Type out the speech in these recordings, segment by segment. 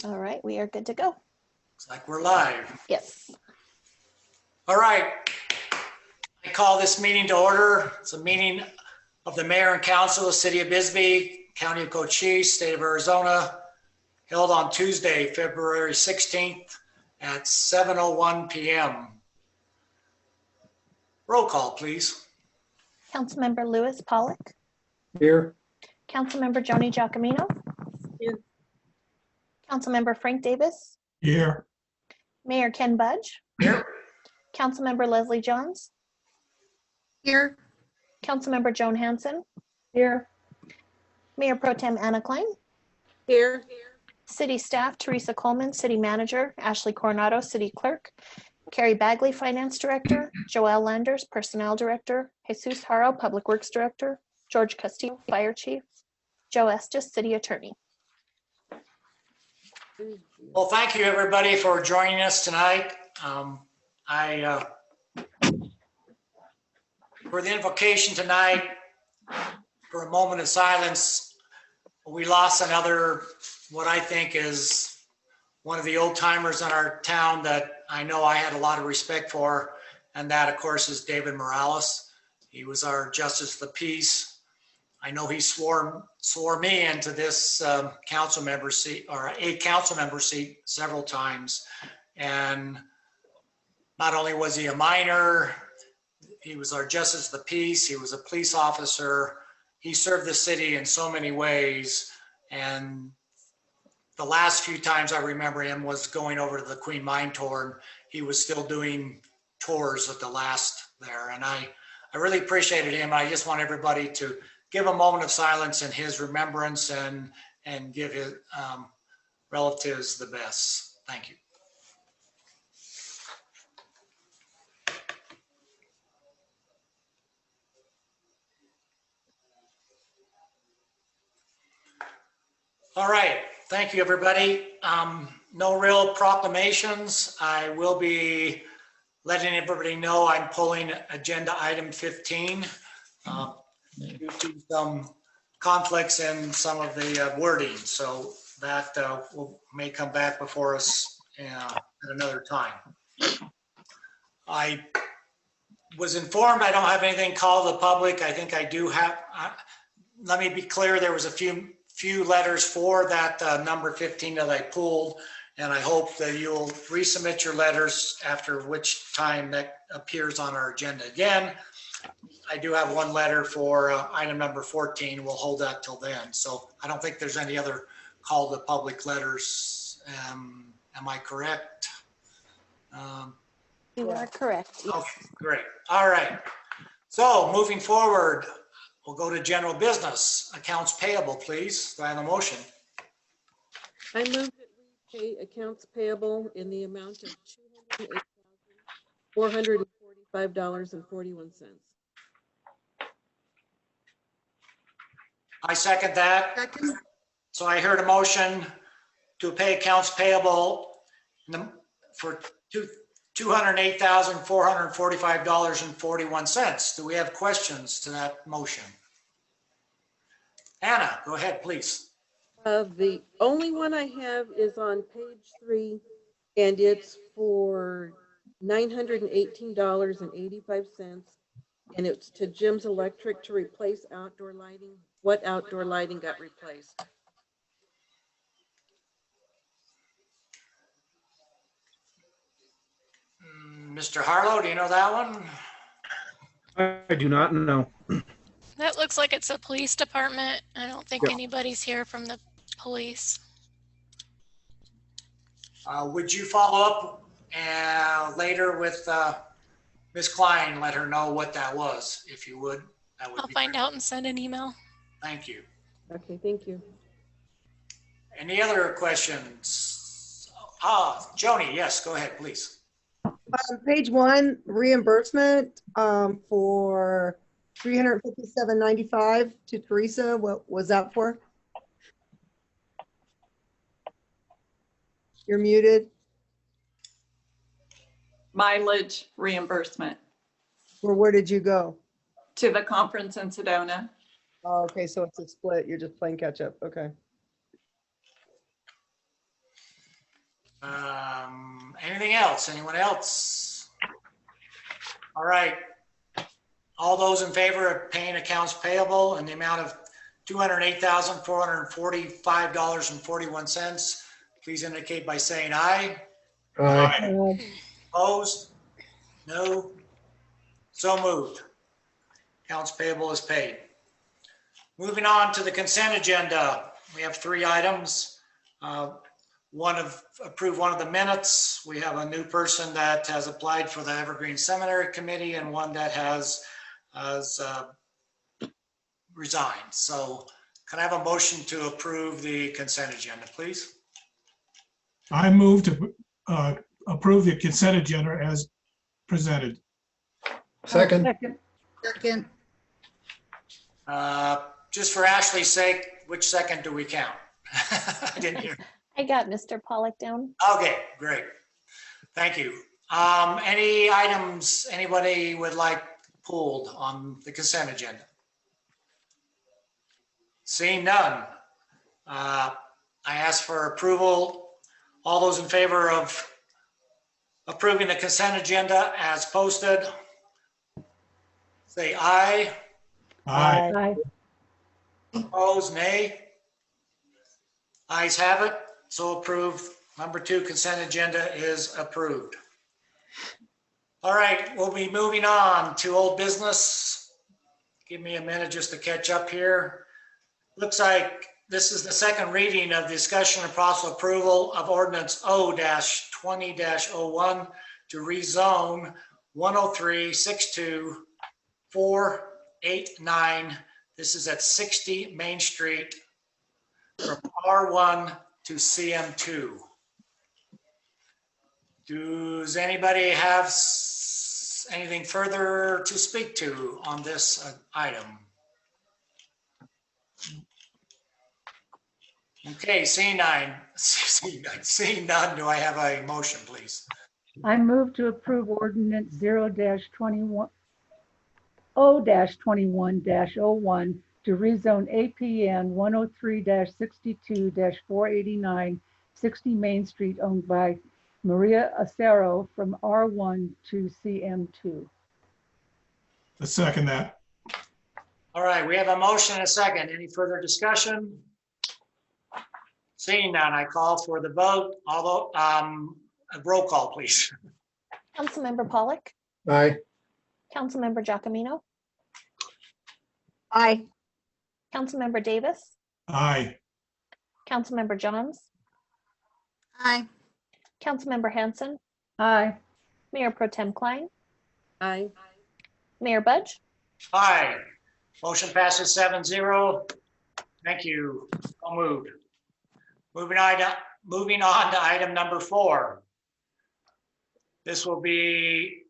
All right, we are good to go. Looks like we're live. Yes. All right. I call this meeting to order. It's a meeting of the Mayor and Council of the City of Bisbee, County of Cochise, State of Arizona, held on Tuesday, February 16th at 7:01 p.m. Roll call, please. Councilmember Lewis Pollock. Here. Councilmember Joni Giacomino. Here. Councilmember Frank Davis. Here. Mayor Ken Budge. Here. Councilmember Leslie Johns. Here. Councilmember Joan Hanson. Here. Mayor Pro Tem Anna Klein. Here. City staff Teresa Coleman, City Manager, Ashley Coronado, City Clerk, Carrie Bagley, Finance Director, Joelle Landers, Personnel Director, Jesus Haro, Public Works Director, George Castillo, Fire Chief, Joe Estes, City Attorney. Well, thank you everybody for joining us tonight. For the invocation tonight, for a moment of silence, we lost another, what I think is one of the old timers in our town that I know I had a lot of respect for. And that of course is David Morales. He was our Justice of the Peace. I know he swore me into this council member seat, or a council member seat, several times. And not only was he a minor, he was our Justice of the Peace. He was a police officer. He served the city in so many ways. And the last few times I remember him was going over to the Queen Mine tour, and he was still doing tours at the last there. And I really appreciated him. I just want everybody to give a moment of silence in his remembrance and give his relatives the best. Thank you. All right, thank you everybody. No real proclamations. I will be letting everybody know I'm pulling agenda item 15 due to some conflicts in some of the wording. So that may come back before us at another time. I was informed I don't have anything called to the public. I think I do have. Let me be clear, there was a few letters for that number 15 that I pulled, and I hope that you'll resubmit your letters, after which time that appears on our agenda again. I do have one letter for item number 14. We'll hold that till then. So I don't think there's any other call to public letters. Am I correct? You are correct. Okay, great. All right. So moving forward, we'll go to general business. Accounts payable, please. Do I have a motion? I move that we pay accounts payable in the amount of $208,445.41. I second that. Second. So I heard a motion to pay accounts payable for $208,445.41. Do we have questions to that motion? Anna, go ahead, please. The only one I have is on page 3, and it's for $918.85, and it's to Jim's Electric to replace outdoor lighting. What outdoor lighting got replaced? Mr. Harlow, do you know that one? I do not know. That looks like it's a police department. I don't think anybody's here from the police. Would you follow up later with Ms. Klein, let her know what that was, if you would? That would I'll be find great. out and send an email. Thank you. Okay, thank you. Any other questions? Joni, yes, go ahead, please. Page 1, reimbursement for $357.95 to Teresa. What was that for? You're muted. Mileage reimbursement Or where did you go? to the conference in Sedona. Oh, okay, so it's a split. You're just playing catch up. Okay. Anything else? Anyone else? All right. All those in favor of paying accounts payable in the amount of $208,445.41, please indicate by saying aye. Aye. Opposed? No? So moved. Accounts payable is paid. Moving on to the consent agenda. We have 3 items. Approve one of the minutes. We have a new person that has applied for the Evergreen Seminary Committee and one that has resigned. So can I have a motion to approve the consent agenda, please? I move to approve the consent agenda as presented. Second. Second. Just for Ashley's sake, which second do we count? I didn't hear. I got Mr. Pollock down. Okay, great. Thank you. Any items anybody would like pulled on the consent agenda? Seeing none. I ask for approval. All those in favor of approving the consent agenda as posted, say aye. Aye. Opposed, nay. Ayes have it, so approved. Number 2 consent agenda is approved. All right, we'll be moving on to old business. Give me a minute just to catch up here. Looks like this is the second reading of discussion and possible approval of ordinance O-20-01 to rezone 103-62-489. This is at 60 Main Street from R1 to CM2. Does anybody have anything further to speak to on this item? Okay, seeing none, do I have a motion, please? I move to approve ordinance 0-21, O-21-01 to rezone APN 103-62-489, 60 Main Street, owned by Maria Acero, from R1 to CM2. I second that. All right, we have a motion and a second. Any further discussion? Seeing none, I call for the vote. Although, a roll call, please. Councilmember Pollock, Aye. Councilmember Giacomino, Aye. Councilmember Davis, Aye. Councilmember Johns, Aye. Councilmember Hanson, Aye. Mayor Pro Tem Klein, Aye. Mayor Budge. Aye. Motion passes 7-0. Thank you. So moved. Moving on to item number 4. This will be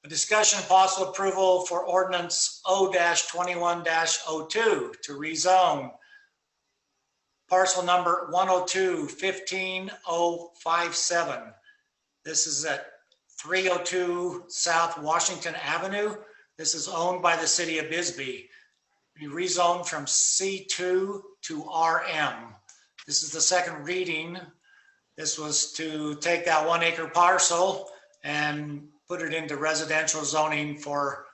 a discussion and possible approval for ordinance O-21-02 to rezone parcel number 102-15057. This is at 302 South Washington Avenue. This is owned by the city of Bisbee. We rezoned from C2 to RM. This is the second reading. This was to take that 1 acre parcel and put it into residential zoning for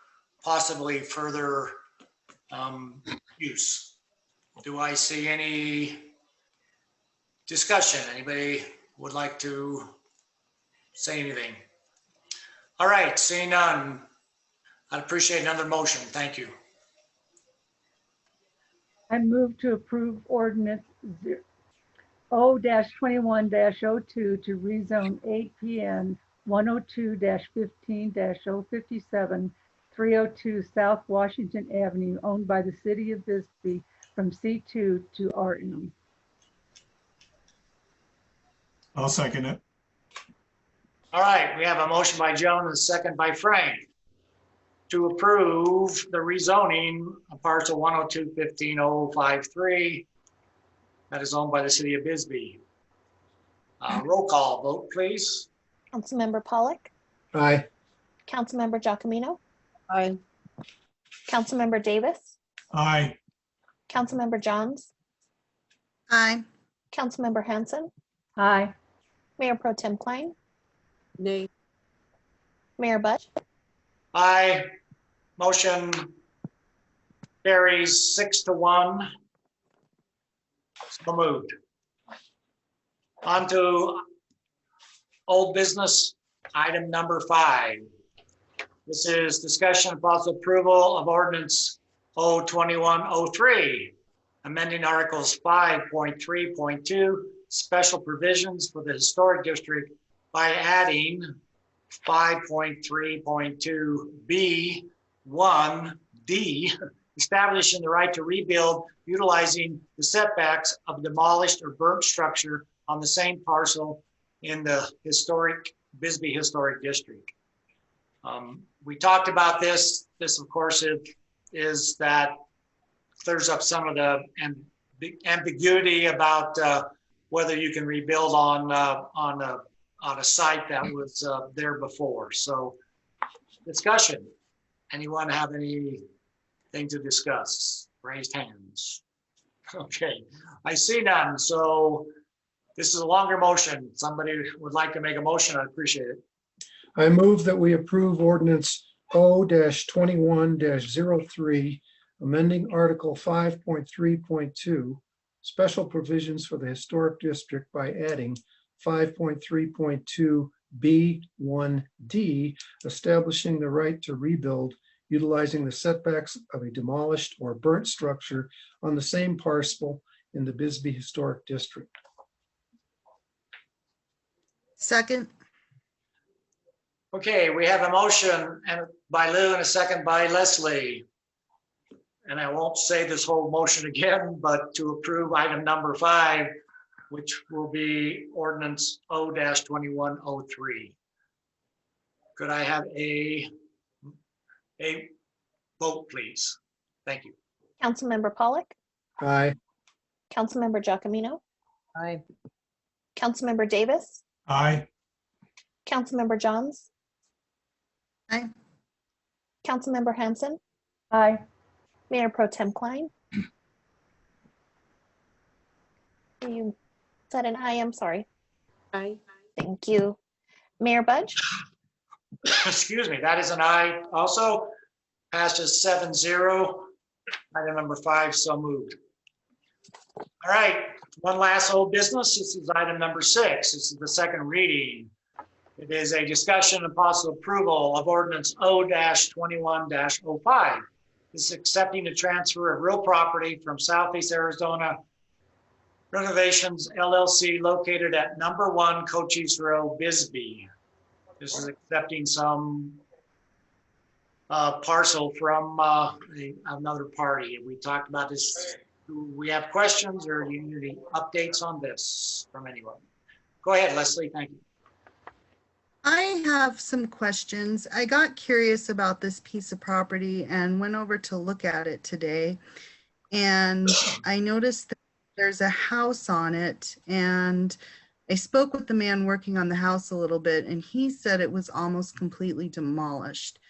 possibly further use. Do I see any discussion? Anybody would like to say anything? All right, seeing none, I'd appreciate another motion. Thank you. I move to approve ordinance O-21-02 to rezone 8PN 102-15-057, 302 South Washington Avenue, owned by the city of Bisbee, from C2 to RM. I'll second it. All right, we have a motion by Joan and a second by Frank to approve the rezoning of parcel 102-15-053 that is owned by the city of Bisbee. Roll call vote, please. Councilmember Pollock, Aye. Councilmember Giacomino, Aye. Councilmember Davis, Aye. Councilmember Johns, Aye. Councilmember Hanson, Aye. Mayor Pro Tem Klein, Nay. Mayor Budge, Aye. Motion carries 6-1. So moved. On to old business, item number 5. This is discussion of possible approval of ordinance 02103, amending articles 5.3.2, special provisions for the historic district by adding 5.3.2B1D, establishing the right to rebuild utilizing the setbacks of a demolished or burnt structure on the same parcel in the historic Bisbee Historic District. We talked about this. This, of course, is that clears up some of the ambiguity about whether you can rebuild on a site that was there before. So, discussion. Anyone have anything to discuss? Raised hands. Okay, I see none. So this is a longer motion. Somebody would like to make a motion. I'd appreciate it. I move that we approve ordinance O-21-03, amending Article 5.3.2, special provisions for the historic district by adding 5.3.2B1D, establishing the right to rebuild utilizing the setbacks of a demolished or burnt structure on the same parcel in the Bisbee Historic District. Second. Okay, we have a motion by Lou and a second by Leslie. And I won't say this whole motion again, but to approve item number 5, which will be ordinance O-2103. Could I have a vote, please? Thank you. Councilmember Pollock, Aye. Councilmember Giacomino, Aye. Councilmember Davis, Aye. Councilmember Johns, Aye. Councilmember Hanson, Aye. Mayor Pro Tem Klein. You said an aye, I'm sorry. Aye. Thank you. Mayor Budge, Excuse me, that is an aye. Also passes 7-0. Item number 5, so moved. All right, one last old business. This is item number 6. This is the second reading. It is a discussion and possible approval of ordinance O-21-05. This is accepting the transfer of real property from Southeast Arizona Renovations LLC located at number 1 Cochise Row, Bisbee. This is accepting some parcel from another party. We talked about this. Do we have questions or do you need any updates on this from anyone? Go ahead, Leslie. Thank you. I have some questions. I got curious about this piece of property and went over to look at it today. And I noticed that there's a house on it, and I spoke with the man working on the house a little bit, and he said it was almost completely demolished.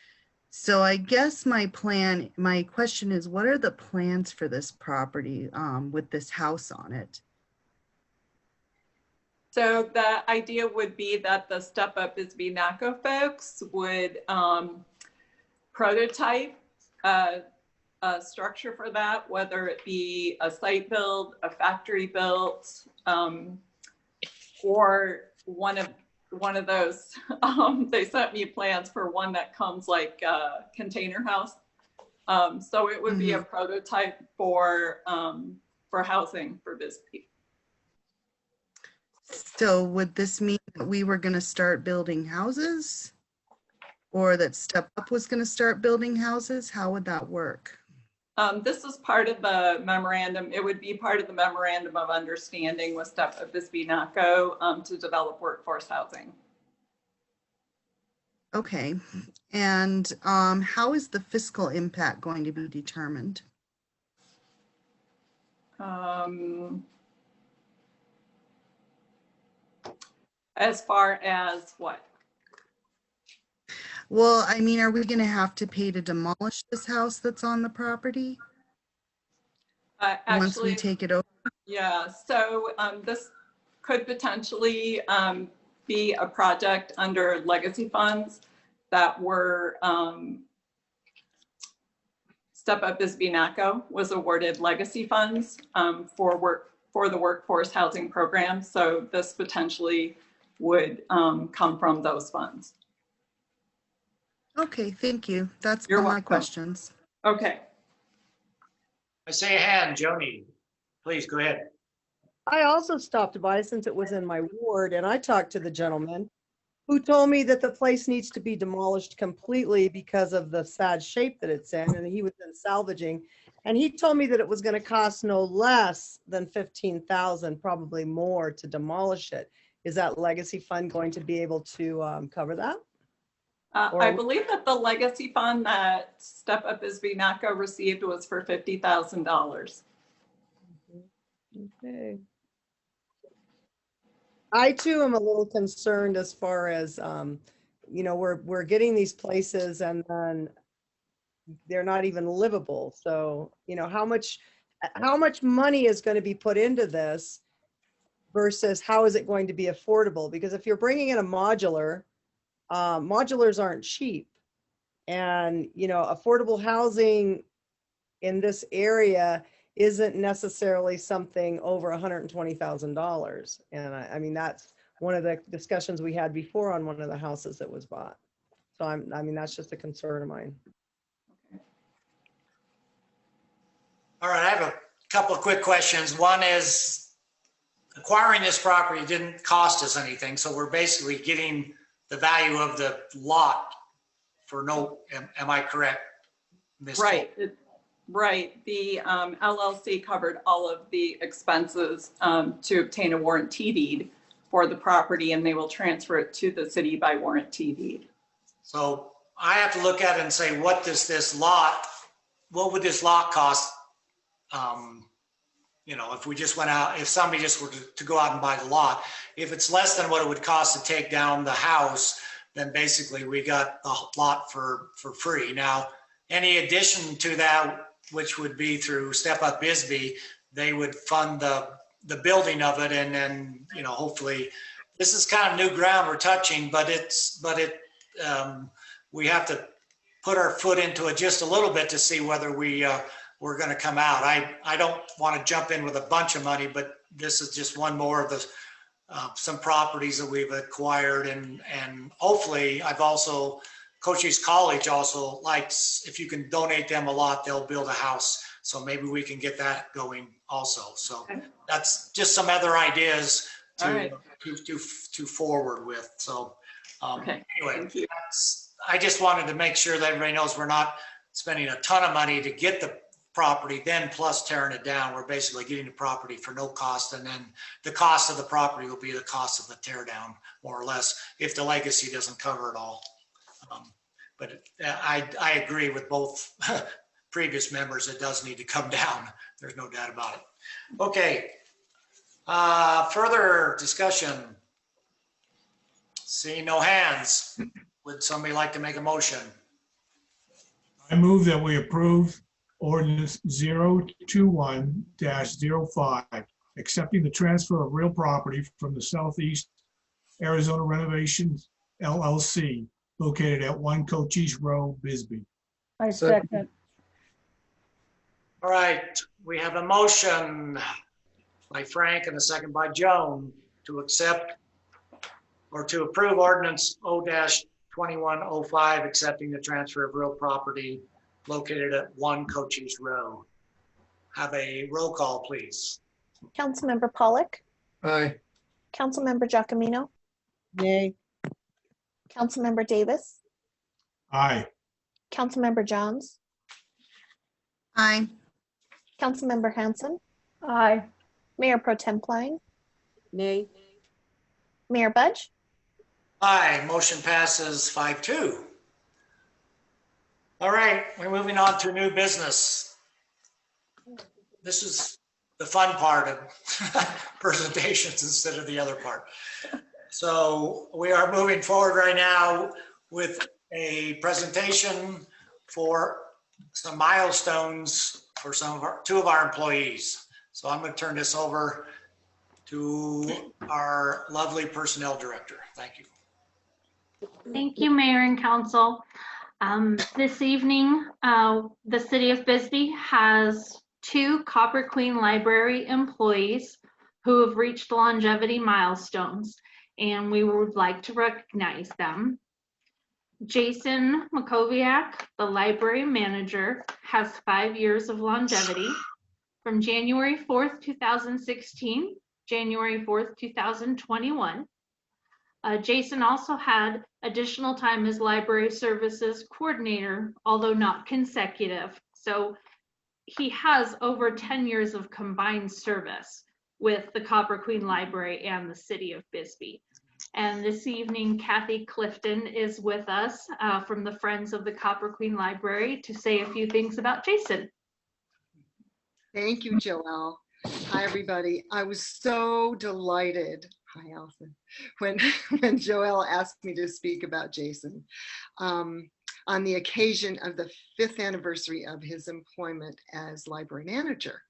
So I guess my question is, what are the plans for this property with this house on it? So the idea would be that the Step Up Bisbee NACO folks would prototype a structure for that, whether it be a site build, a factory built, or one of those. They sent me plans for one that comes like a container house. So it would be a prototype for housing for Bisbee. So would this mean that we were going to start building houses, or that Step Up was going to start building houses? How would that work? This is part of the memorandum. It would be part of the memorandum of understanding with Step Up Bisbee NACO to develop workforce housing. Okay. And how is the fiscal impact going to be determined? As far as what? Well, I mean, are we going to have to pay to demolish this house that's on the property once we Actually, take it over? yeah. So this could potentially be a project under legacy funds that were Step Up Bisbee NACO was awarded legacy funds for the workforce housing program. So this potentially would come from those funds. Okay, thank you. That's You're all my welcome. questions. Okay. I see a hand, Joni. Please go ahead. I also stopped by since it was in my ward, and I talked to the gentleman who told me that the place needs to be demolished completely because of the sad shape that it's in, and he was in salvaging. And he told me that it was going to cost no less than $15,000, probably more, to demolish it. Is that legacy fund going to be able to cover that? I believe that the legacy fund that Step Up Bisbee NACO received was for $50,000. Okay. I too am a little concerned as far as, you know, we're getting these places and then they're not even livable. So, you know, how much money is going to be put into this versus how is it going to be affordable? Because if you're bringing in a modular, modulars aren't cheap. And, you know, affordable housing in this area isn't necessarily something over $120,000. And I mean, that's one of the discussions we had before on one of the houses that was bought. So I mean, that's just a concern of mine. All right, I have a couple of quick questions. One is, acquiring this property didn't cost us anything, so we're basically getting the value of the lot for no, am I correct? Ms. Right. Right. The LLC covered all of the expenses to obtain a warranty deed for the property, and they will transfer it to the city by warranty deed. So I have to look at it and say, what does this lot, what would this lot cost? You know, if we just went out, if somebody just were to go out and buy the lot, if it's less than what it would cost to take down the house, then basically we got the lot for free. Now, any addition to that, which would be through Step Up Bisbee, they would fund the building of it, and then, you know, hopefully, this is kind of new ground we're touching, but we have to put our foot into it just a little bit to see whether we're going to come out. I don't want to jump in with a bunch of money, but this is just one more of the some properties that we've acquired, and hopefully I've also, Cochise College also likes, if you can donate them a lot, they'll build a house. So maybe we can get that going also. So that's just some other ideas to forward with. So anyway, I just wanted to make sure that everybody knows we're not spending a ton of money to get the property, then plus tearing it down. We're basically getting the property for no cost, and then the cost of the property will be the cost of the tear down, more or less, if the legacy doesn't cover it all. But I agree with both previous members. It does need to come down. There's no doubt about it. Okay. Further discussion. Seeing no hands. Would somebody like to make a motion? I move that we approve ordinance 021-05, accepting the transfer of real property from the Southeast Arizona Renovations LLC, located at 1 Cochise Row, Bisbee. I second. All right, we have a motion by Frank and a second by Joan to accept or to approve ordinance 0-2105, accepting the transfer of real property located at 1 Cochise Row. Have a roll call, please. Councilmember Pollock, Aye. Councilmember Giacomino, Nay. Councilmember Davis, Aye. Councilmember Johns, Aye. Councilmember Hanson, Aye. Mayor Pro Tem Klein, Nay. Mayor Budge. Aye, motion passes 5-2. All right, we're moving on to new business. This is the fun part of presentations instead of the other part. So we are moving forward right now with a presentation for some milestones for two of our employees. So I'm going to turn this over to our lovely personnel director. Thank you. Thank you, Mayor and Council. This evening, the City of Bisbee has 2 Copper Queen Library employees who have reached longevity milestones, and we would like to recognize them. Jason Makoviak, the library manager, has 5 years of longevity from January 4th, 2016, January 4th, 2021. Jason also had additional time as library services coordinator, although not consecutive. So he has over 10 years of combined service with the Copper Queen Library and the City of Bisbee. And this evening, Kathy Clifton is with us from the Friends of the Copper Queen Library to say a few things about Jason. Thank you, Joelle. Hi, everybody. I was so delighted. Hi, Allison. When Joelle asked me to speak about Jason on the occasion of the 5th anniversary of his employment as library manager.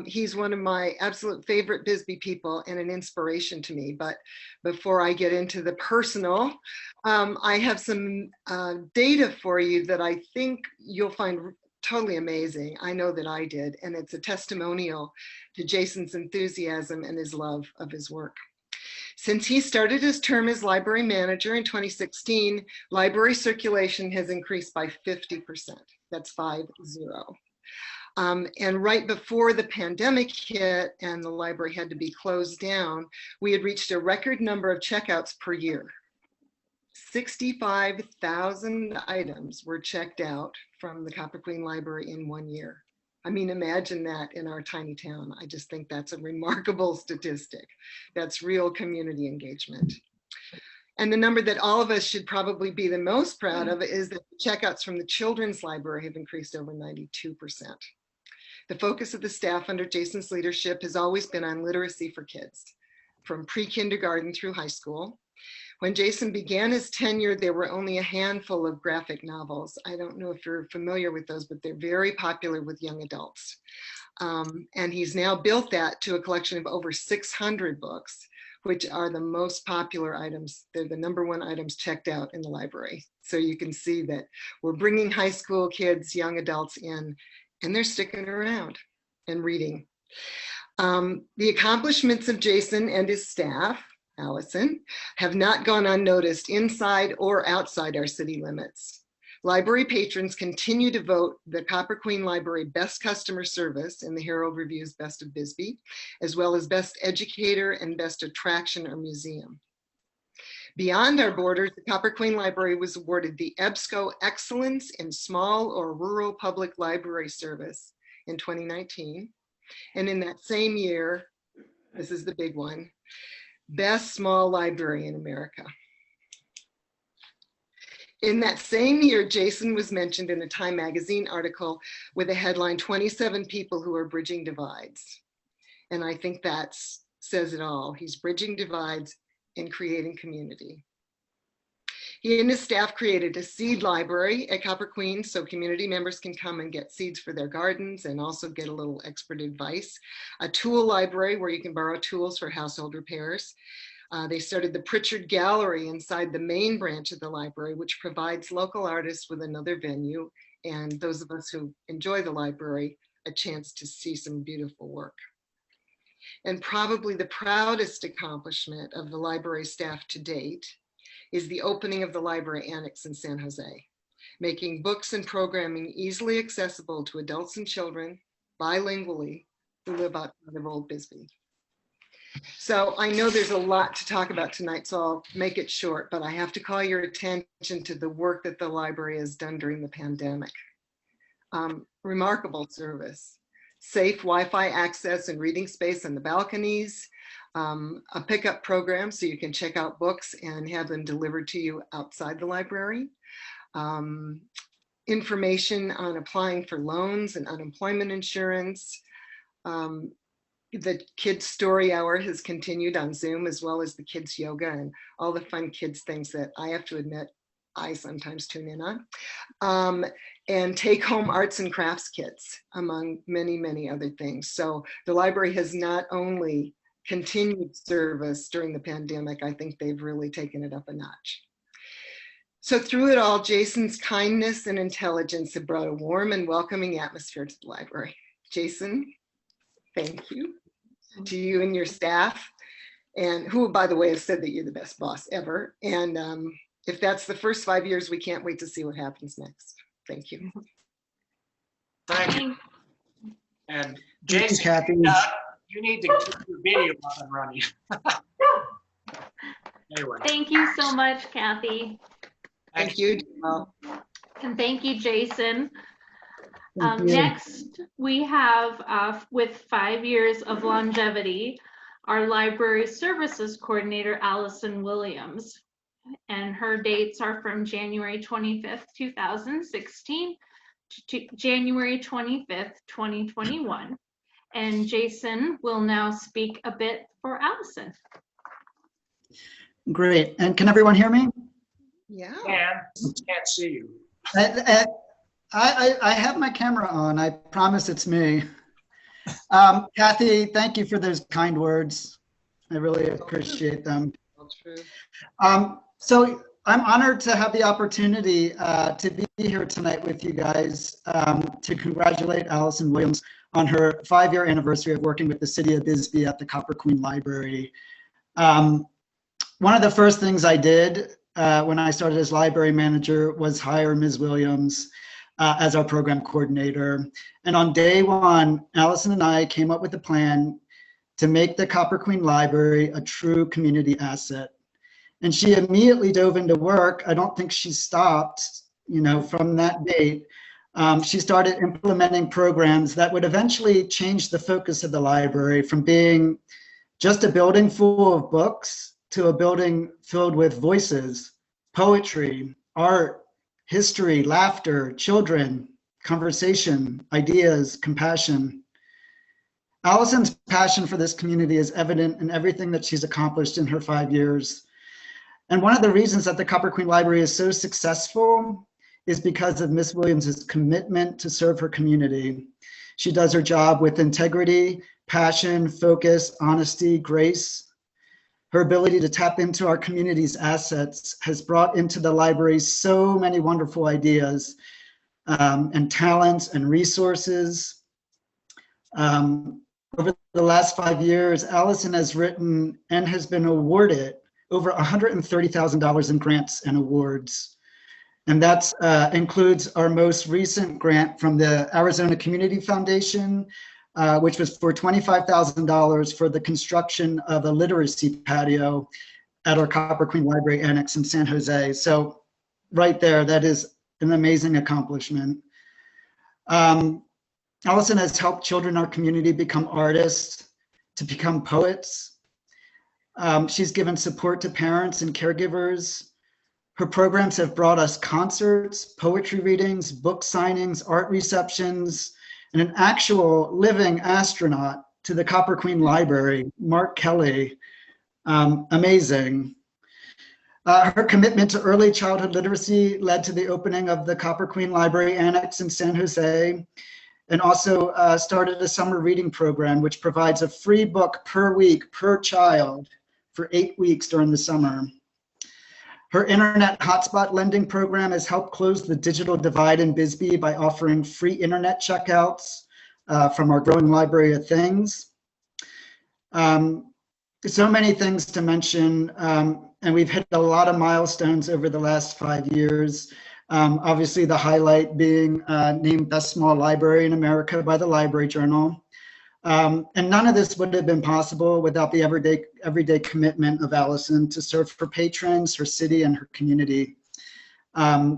He's one of my absolute favorite Bisbee people and an inspiration to me. But before I get into the personal, I have some data for you that I think you'll find totally amazing. I know that I did, and it's a testimonial to Jason's enthusiasm and his love of his work. Since he started his term as library manager in 2016, library circulation has increased by 50%. That's 50. And right before the pandemic hit and the library had to be closed down, we had reached a record number of checkouts per year. 65,000 items were checked out from the Copper Queen Library in 1 year. I mean, imagine that in our tiny town. I just think that's a remarkable statistic. That's real community engagement. And the number that all of us should probably be the most proud of is that the checkouts from the Children's Library have increased over 92%. The focus of the staff under Jason's leadership has always been on literacy for kids, from pre-kindergarten through high school. When Jason began his tenure, there were only a handful of graphic novels. I don't know if you're familiar with those, but they're very popular with young adults. And he's now built that to a collection of over 600 books, which are the most popular items. They're the #1 items checked out in the library. So you can see that we're bringing high school kids, young adults in, and they're sticking around and reading. The accomplishments of Jason and his staff, Allison, have not gone unnoticed inside or outside our city limits. Library patrons continue to vote the Copper Queen Library Best Customer Service in the Herald Review's Best of Bisbee, as well as Best Educator and Best Attraction or Museum. Beyond our borders, the Copper Queen Library was awarded the EBSCO Excellence in Small or Rural Public Library Service in 2019. And in that same year, this is the big one, Best Small Library in America. In that same year, Jason was mentioned in a Time magazine article with a headline, 27 people who are bridging divides. And I think that says it all. He's bridging divides and creating community. He and his staff created a seed library at Copper Queen so community members can come and get seeds for their gardens and also get a little expert advice. A tool library where you can borrow tools for household repairs. They started the Pritchard Gallery inside the main branch of the library, which provides local artists with another venue and those of us who enjoy the library a chance to see some beautiful work. And probably the proudest accomplishment of the library staff to date is the opening of the library annex in San Jose, making books and programming easily accessible to adults and children bilingually who live outside of Old Bisbee. So I know there's a lot to talk about tonight, so I'll make it short, but I have to call your attention to the work that the library has done during the pandemic. Remarkable service, safe Wi-Fi access and reading space on the balconies, a pickup program so you can check out books and have them delivered to you outside the library, information on applying for loans and unemployment insurance. The kids story hour has continued on Zoom, as well as the kids yoga and all the fun kids things that I have to admit I sometimes tune in on, and take home arts and crafts kits, among many, many other things. So the library has not only continued service during the pandemic, I think they've really taken it up a notch. So through it all, Jason's kindness and intelligence have brought a warm and welcoming atmosphere to the library. Jason, thank you to you and your staff, and who, by the way, has said that you're the best boss ever. And if that's the first 5 years, we can't wait to see what happens next. Thank you. Thank you. And Jason, Kathy. You need to keep your video up and running. Anyway. Thank you so much, Kathy. Thank you. And thank you, Jason. Thank you. Next, we have, with 5 years of longevity, our library services coordinator, Allison Williams. And her dates are from January 25th, 2016 to January 25th, 2021. And Jason will now speak a bit for Allison. Great. And can everyone hear me? Yeah. Can't see you. I have my camera on. I promise it's me. Kathy, thank you for those kind words. I really appreciate them. So I'm honored to have the opportunity to be here tonight with you guys to congratulate Allison Williams on her 5-year anniversary of working with the City of Bisbee at the Copper Queen Library. One of the first things I did when I started as library manager was hire Ms. Williams as our program coordinator. And on day one, Allison and I came up with a plan to make the Copper Queen Library a true community asset. And she immediately dove into work. I don't think she stopped, from that date. She started implementing programs that would eventually change the focus of the library from being just a building full of books to a building filled with voices, poetry, art, history, laughter, children, conversation, ideas, compassion. Allison's passion for this community is evident in everything that she's accomplished in her 5 years. And one of the reasons that the Copper Queen Library is so successful is because of Ms. Williams' commitment to serve her community. She does her job with integrity, passion, focus, honesty, grace. Her ability to tap into our community's assets has brought into the library so many wonderful ideas and talents and resources. Over the last 5 years, Allison has written and has been awarded over $130,000 in grants and awards. And that includes our most recent grant from the Arizona Community Foundation, which was for $25,000 for the construction of a literacy patio at our Copper Queen Library Annex in San Jose. So right there, that is an amazing accomplishment. Allison has helped children in our community become artists, to become poets. She's given support to parents and caregivers. Her programs have brought us concerts, poetry readings, book signings, art receptions, and an actual living astronaut to the Copper Queen Library, Mark Kelly. Amazing. Her commitment to early childhood literacy led to the opening of the Copper Queen Library Annex in San Jose, and also started a summer reading program, which provides a free book per week per child for 8 weeks during the summer. Her internet hotspot lending program has helped close the digital divide in Bisbee by offering free internet checkouts from our growing library of things. So many things to mention, and we've hit a lot of milestones over the last 5 years. Obviously, the highlight being named Best Small Library in America by the Library Journal. And none of this would have been possible without the everyday commitment of Allison to serve her patrons, her city, and her community. Her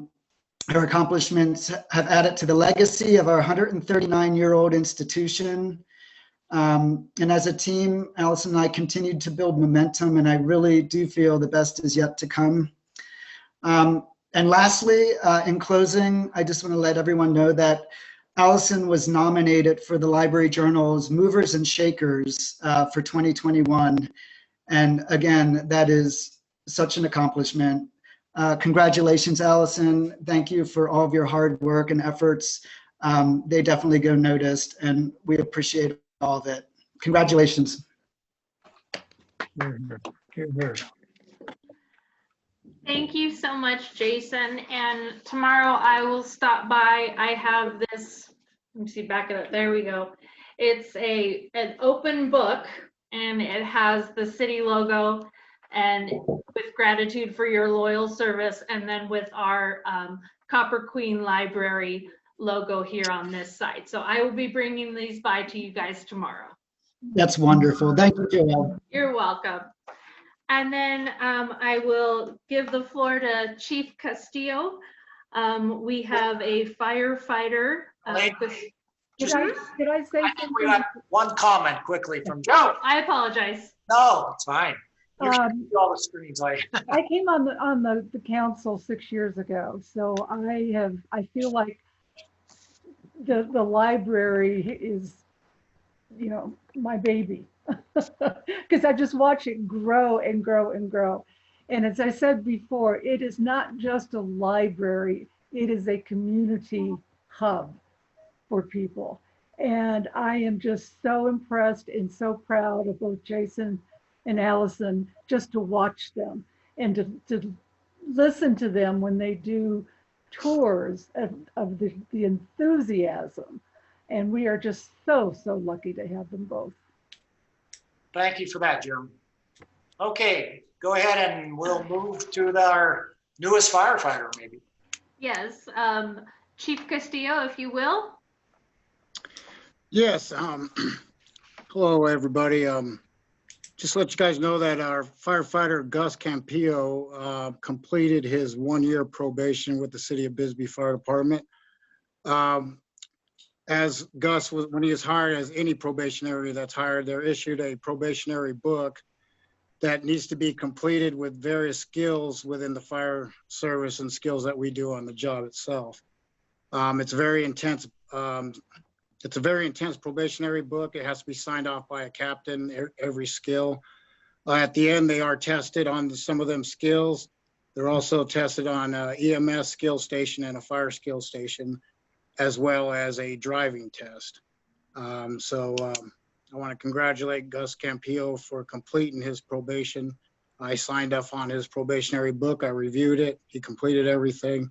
accomplishments have added to the legacy of our 139-year-old institution. And as a team, Allison and I continued to build momentum, and I really do feel the best is yet to come. And lastly, in closing, I just want to let everyone know that Allison was nominated for the Library Journal's Movers and Shakers for 2021. And again, that is such an accomplishment. Congratulations, Allison. Thank you for all of your hard work and efforts. They definitely go noticed, and we appreciate all of it. Congratulations. Here, here, here. Thank you so much, Jason. And tomorrow I will stop by. I have this, let me see, back it up. There we go. It's an open book and it has the city logo and with gratitude for your loyal service, and then with our Copper Queen Library logo here on this side. So I will be bringing these by to you guys tomorrow. That's wonderful. Thank you, Joelle. You're welcome. And then I will give the floor to Chief Castillo. We have a firefighter. Did I say I think we something? got one comment quickly from Joe. I apologize. No, it's fine. You can see all the screens. I came on the council 6 years ago, so I feel like the library is, you know, my baby, because I just watch it grow and grow and grow. And as I said before, it is not just a library, it is a community hub for people. And I am just so impressed and so proud of both Jason and Allison just to watch them and to listen to them when they do tours of the enthusiasm. And we are just so lucky to have them both. Thank you for that, Jim. Okay, go ahead and we'll move to our newest firefighter, maybe. Yes, Chief Castillo, if you will. Yes. Hello, everybody. Just to let you guys know that our firefighter Gus Campillo completed his 1-year probation with the City of Bisbee Fire Department. As Gus was, when he was hired, as any probationary that's hired, they're issued a probationary book that needs to be completed with various skills within the fire service and skills that we do on the job itself. It's very intense. It's a very intense probationary book. It has to be signed off by a captain, every skill. At the end, they are tested on some of them skills. They're also tested on EMS skill station and a fire skill station, as well as a driving test. I want to congratulate Gus Campillo for completing his probation. I signed off on his probationary book. I reviewed it. He completed everything.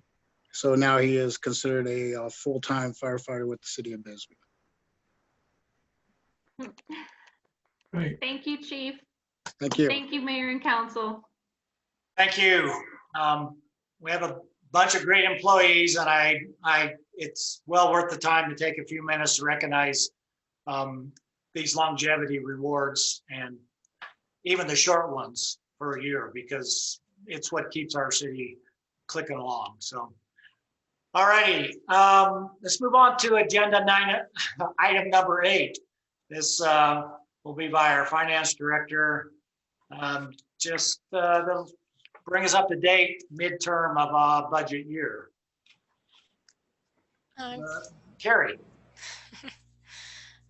So now he is considered a full-time firefighter with the City of Bisbee. Great. Thank you, Chief. Thank you. Thank you, Mayor and Council. Thank you. We have a bunch of great employees, and it's well worth the time to take a few minutes to recognize these longevity rewards, and even the short ones for a year, because it's what keeps our city clicking along. So, all righty, let's move on to agenda item number 8. This will be by our finance director. They'll bring us up to date midterm of a budget year. Carrie.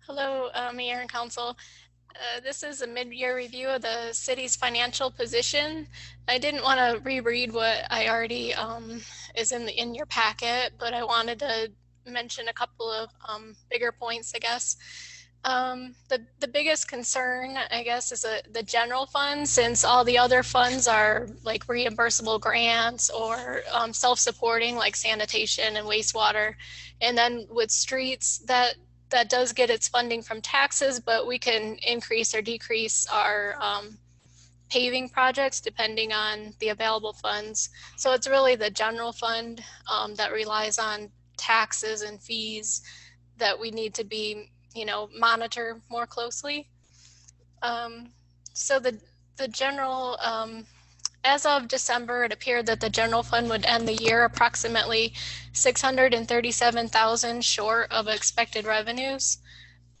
Hello, Mayor and Council. This is a mid-year review of the city's financial position. I didn't want to reread what I already is in your packet, but I wanted to mention a couple of bigger points, I guess. The biggest concern, I guess, is the general fund, since all the other funds are like reimbursable grants or self-supporting, like sanitation and wastewater. And then with streets, that does get its funding from taxes, but we can increase or decrease our paving projects depending on the available funds. So it's really the general fund that relies on taxes and fees that we need to be, monitor more closely. So the general, as of December, it appeared that the general fund would end the year approximately $637,000 short of expected revenues.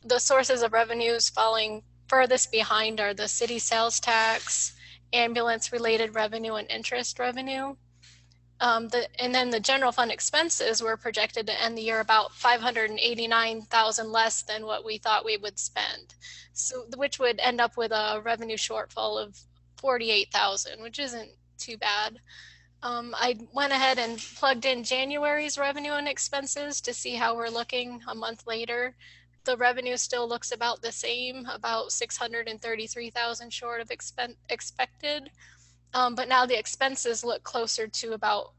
The sources of revenues falling furthest behind are the city sales tax, ambulance-related revenue, and interest revenue. And then the general fund expenses were projected to end the year about $589,000 less than what we thought we would spend, so which would end up with a revenue shortfall of $48,000, which isn't too bad. I went ahead and plugged in January's revenue and expenses to see how we're looking a month later. the revenue still looks about the same, about 633,000 short of expected. But now the expenses look closer to about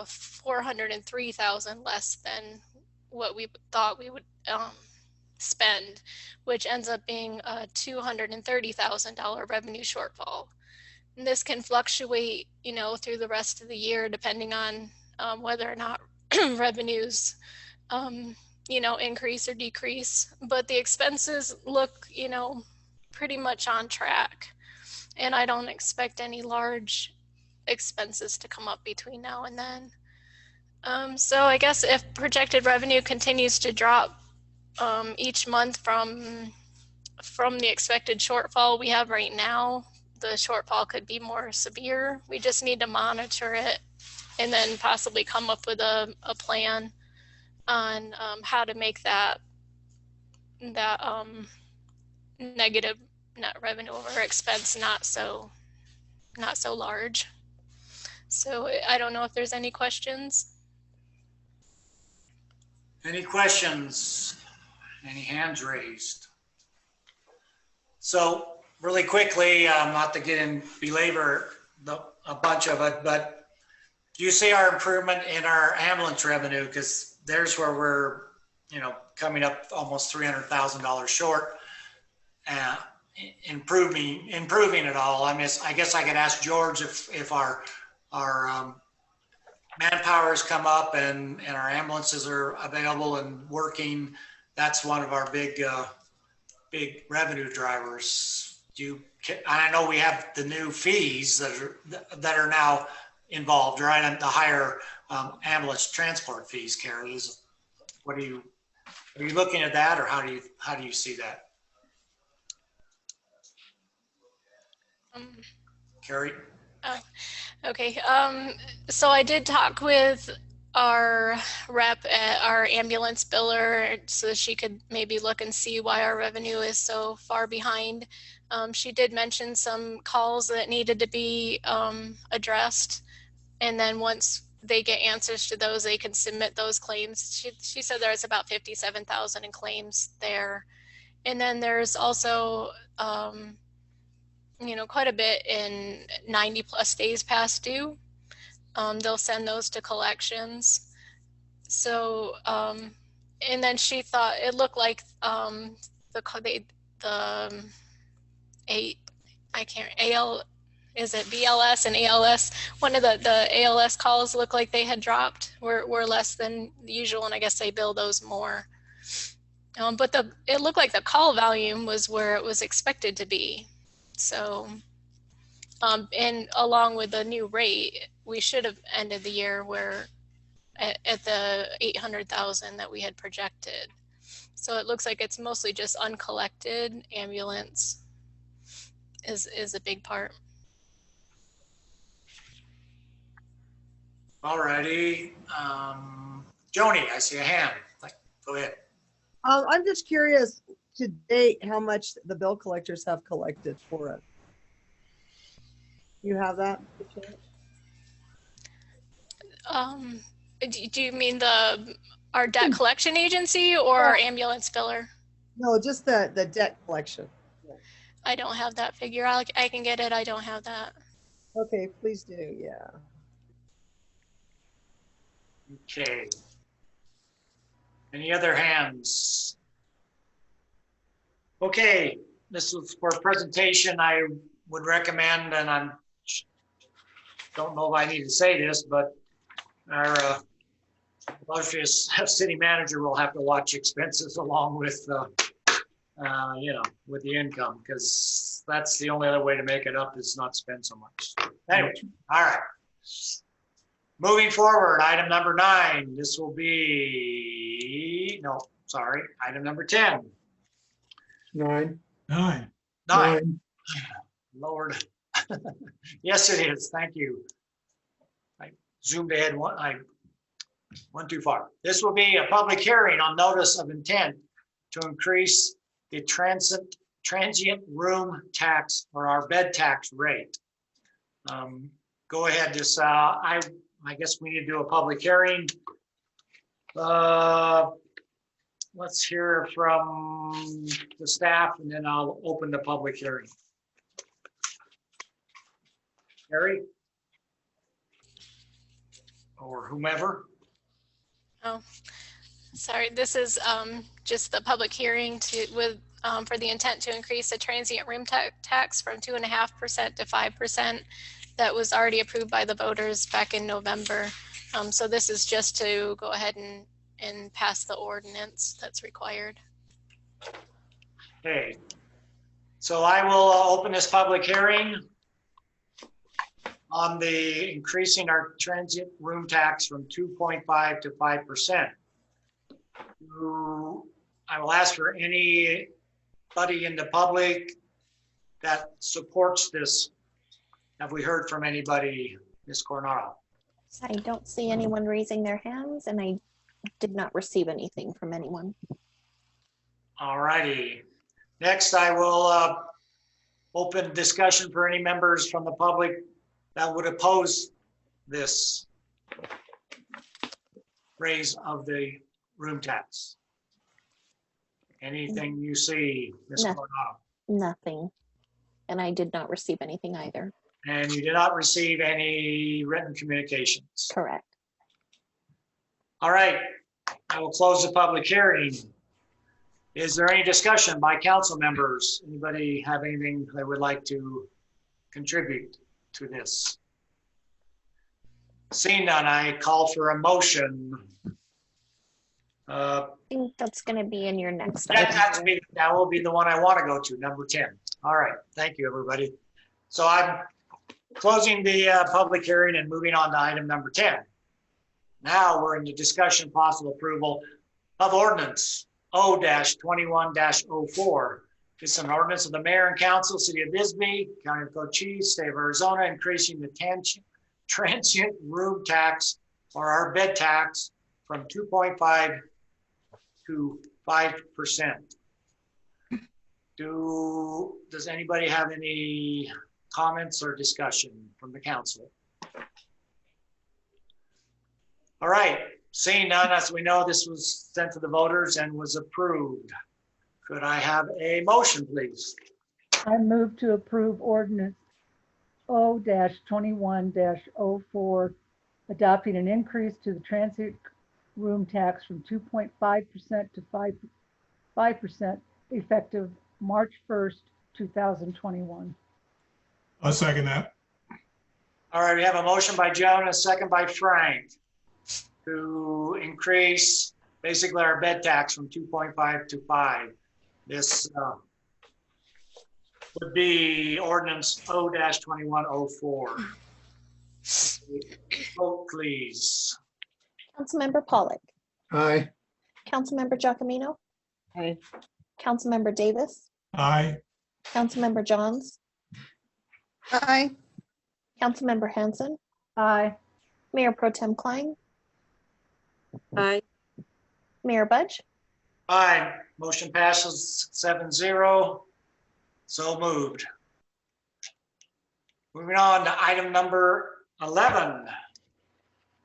403,000 less than what we thought we would spend, which ends up being a $230,000 revenue shortfall. And this can fluctuate, through the rest of the year, depending on whether or not revenues, increase or decrease. But the expenses look, pretty much on track. And I don't expect any large expenses to come up between now and then. So I guess if projected revenue continues to drop each month from the expected shortfall we have right now, the shortfall could be more severe. We just need to monitor it and then possibly come up with a plan on how to make that negative net revenue over expense not so large. So I don't know if there's any questions. Any questions? Any hands raised? So really quickly, not to belabor a bunch of it, but do you see our improvement in our ambulance revenue? Because there's where we're, coming up almost $300,000 short. Improving it all. I guess I could ask George if our manpower has come up and our ambulances are available and working. That's one of our big revenue drivers. I know we have the new fees that are now involved, right? And the higher ambulance transport fees, Carrie. Are you looking at that, or how do you see that? Carrie? Okay. So I did talk with our rep at our ambulance biller so she could maybe look and see why our revenue is so far behind. She did mention some calls that needed to be addressed. And then once they get answers to those, they can submit those claims. She said there's about 57,000 in claims there. And then there's also, quite a bit in 90 plus days past due. They'll send those to collections. So, and then she thought it looked like is it BLS and ALS? One of the ALS calls looked like they had dropped, were less than usual, and I guess they bill those more. But it looked like the call volume was where it was expected to be. So, and along with the new rate, we should have ended the year at the 800,000 that we had projected. So it looks like it's mostly just uncollected. Ambulance is a big part. All righty. Joni, I see a hand. Go ahead. I'm just curious to date how much the bill collectors have collected for it. You have that? Do you mean our debt collection agency or our ambulance biller? No, just the debt collection. I don't have that figure. I can get it. I don't have that. Okay, please do. Yeah. Okay. Any other hands? Okay, this is for a presentation. I would recommend, and I don't know if I need to say this, but our illustrious city manager will have to watch expenses along with, with the income, because that's the only other way to make it up is not spend so much. Anyway, all right. Moving forward, item number 9. This will be, item number 10. 9. 9. 9. Lord. Yes, it is. Thank you. I zoomed ahead I went too far. This will be a public hearing on notice of intent to increase the transient room tax, or our bed tax rate. Go ahead. I guess we need to do a public hearing. let's hear from the staff and then I'll open the public hearing. Harry? Or whomever? Oh, sorry. This is just the public hearing for the intent to increase the transient room tax from 2.5% to 5%. That was already approved by the voters back in November. So this is just to go ahead and pass the ordinance that's required. Okay. So I will open this public hearing on the increasing our transient room tax from 2.5 to 5%. I will ask for anybody in the public that supports this. Have we heard from anybody, Ms. Coronado? I don't see anyone raising their hands, and I did not receive anything from anyone. All righty. Next, I will open discussion for any members from the public that would oppose this raise of the room tax. Anything you see, Ms. Coronado? Nothing. And I did not receive anything either. And you did not receive any written communications? Correct. All right, I will close the public hearing. Is there any discussion by council members? Anybody have anything they would like to contribute to this? Seeing none, I call for a motion. I think that's going to be in your next That will be the one I want to go to, number 10. All right, thank you, everybody. So I'm closing the public hearing and moving on to item number 10. Now we're in the discussion possible approval of ordinance O-21-04. It's an ordinance of the mayor and council, city of Bisbee, county of Cochise, state of Arizona, increasing the transient room tax or our bed tax from 2.5 to 5%. Does anybody have any comments or discussion from the council? All right, seeing none, as we know, this was sent to the voters and was approved. Could I have a motion, please? I move to approve ordinance O-21-04, adopting an increase to the transit room tax from 2.5% to 5% effective March 1st, 2021. I'll second that. All right, we have a motion by Joan, a second by Frank to increase basically our bed tax from 2.5 to 5. This would be ordinance O-21-04. Vote, please. Councilmember Pollock. Aye. Councilmember Giacomino. Aye. Councilmember Davis. Aye. Councilmember Johns. Aye. Councilmember Hanson. Aye. Mayor Pro Tem Klein. Aye. Mayor Budge. Aye, motion passes 7-0. So moved. Moving on to item number 11.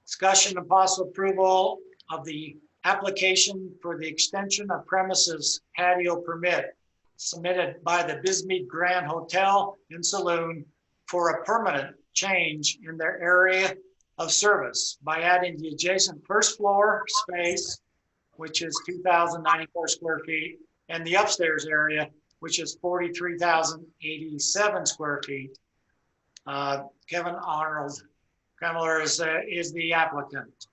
Discussion and possible approval of the application for the extension of premises patio permit submitted by the Bisbee Grand Hotel and Saloon for a permanent change in their area of service by adding the adjacent first floor space, which is 2,094 square feet, and the upstairs area, which is 43,087 square feet. Kevin Arnold Kremler is the applicant.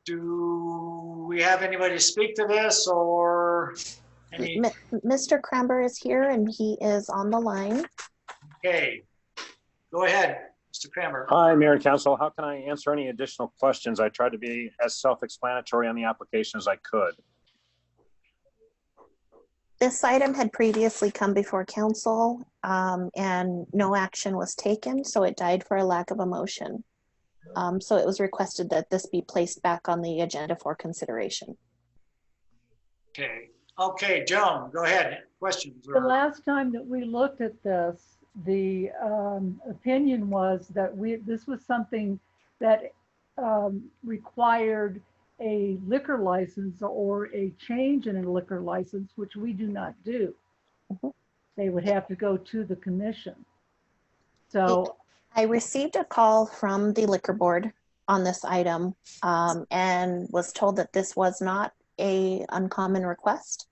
Do we have anybody to speak to this, or any? Mr. Krember is here and he is on the line. Okay, go ahead, Mr. Kramer. Hi, Mayor and Council. How can I answer any additional questions? I tried to be as self-explanatory on the application as I could. This item had previously come before council and no action was taken, so it died for a lack of a motion. So it was requested that this be placed back on the agenda for consideration. Okay, Joan, go ahead. Questions? The last time that we looked at this, the opinion was that this was something that required a liquor license or a change in a liquor license, which we do not do. They would have to go to the commission. So I received a call from the liquor board on this item and was told that this was not a uncommon request.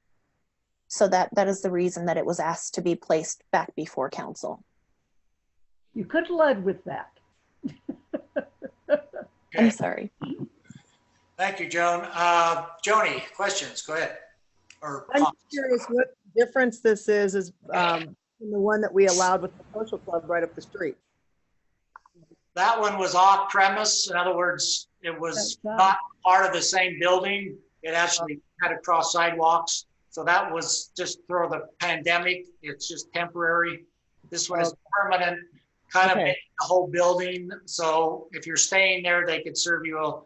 So that is the reason that it was asked to be placed back before council. you could have led with that. I'm sorry. Thank you, Joan. Joni, questions? Go ahead. Or I'm curious what difference this is from the one that we allowed with the social club right up the street. that one was off premise. In other words, it was not part of the same building. It actually had to cross sidewalks. So that was just through the pandemic. It's just temporary. This one is permanent, kind of making the whole building. So if you're staying there, they could serve you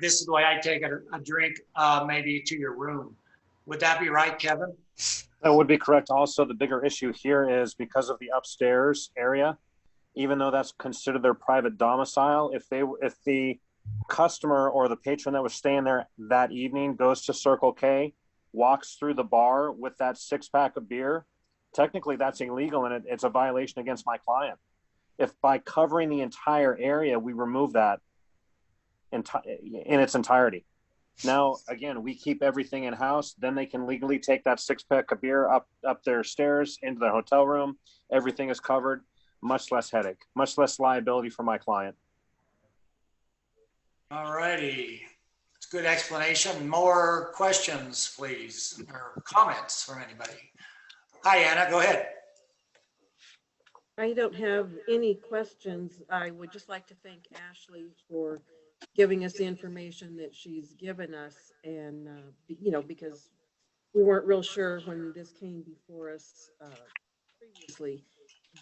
this is the way I take it, a drink maybe to your room. Would that be right, Kevin? That would be correct. Also, the bigger issue here is because of the upstairs area, even though that's considered their private domicile, if the customer or the patron that was staying there that evening goes to Circle K, walks through the bar with that 6-pack of beer, technically that's illegal and it's a violation against my client. If by covering the entire area, we remove that in its entirety. Now, again, we keep everything in house, then they can legally take that 6-pack of beer up their stairs into their hotel room. Everything is covered, much less headache, much less liability for my client. All righty. It's a good explanation. More questions, please, or comments from anybody. Hi, Anna, go ahead. I don't have any questions. I would just like to thank Ashley for giving us the information that she's given us, and because we weren't real sure when this came before us previously.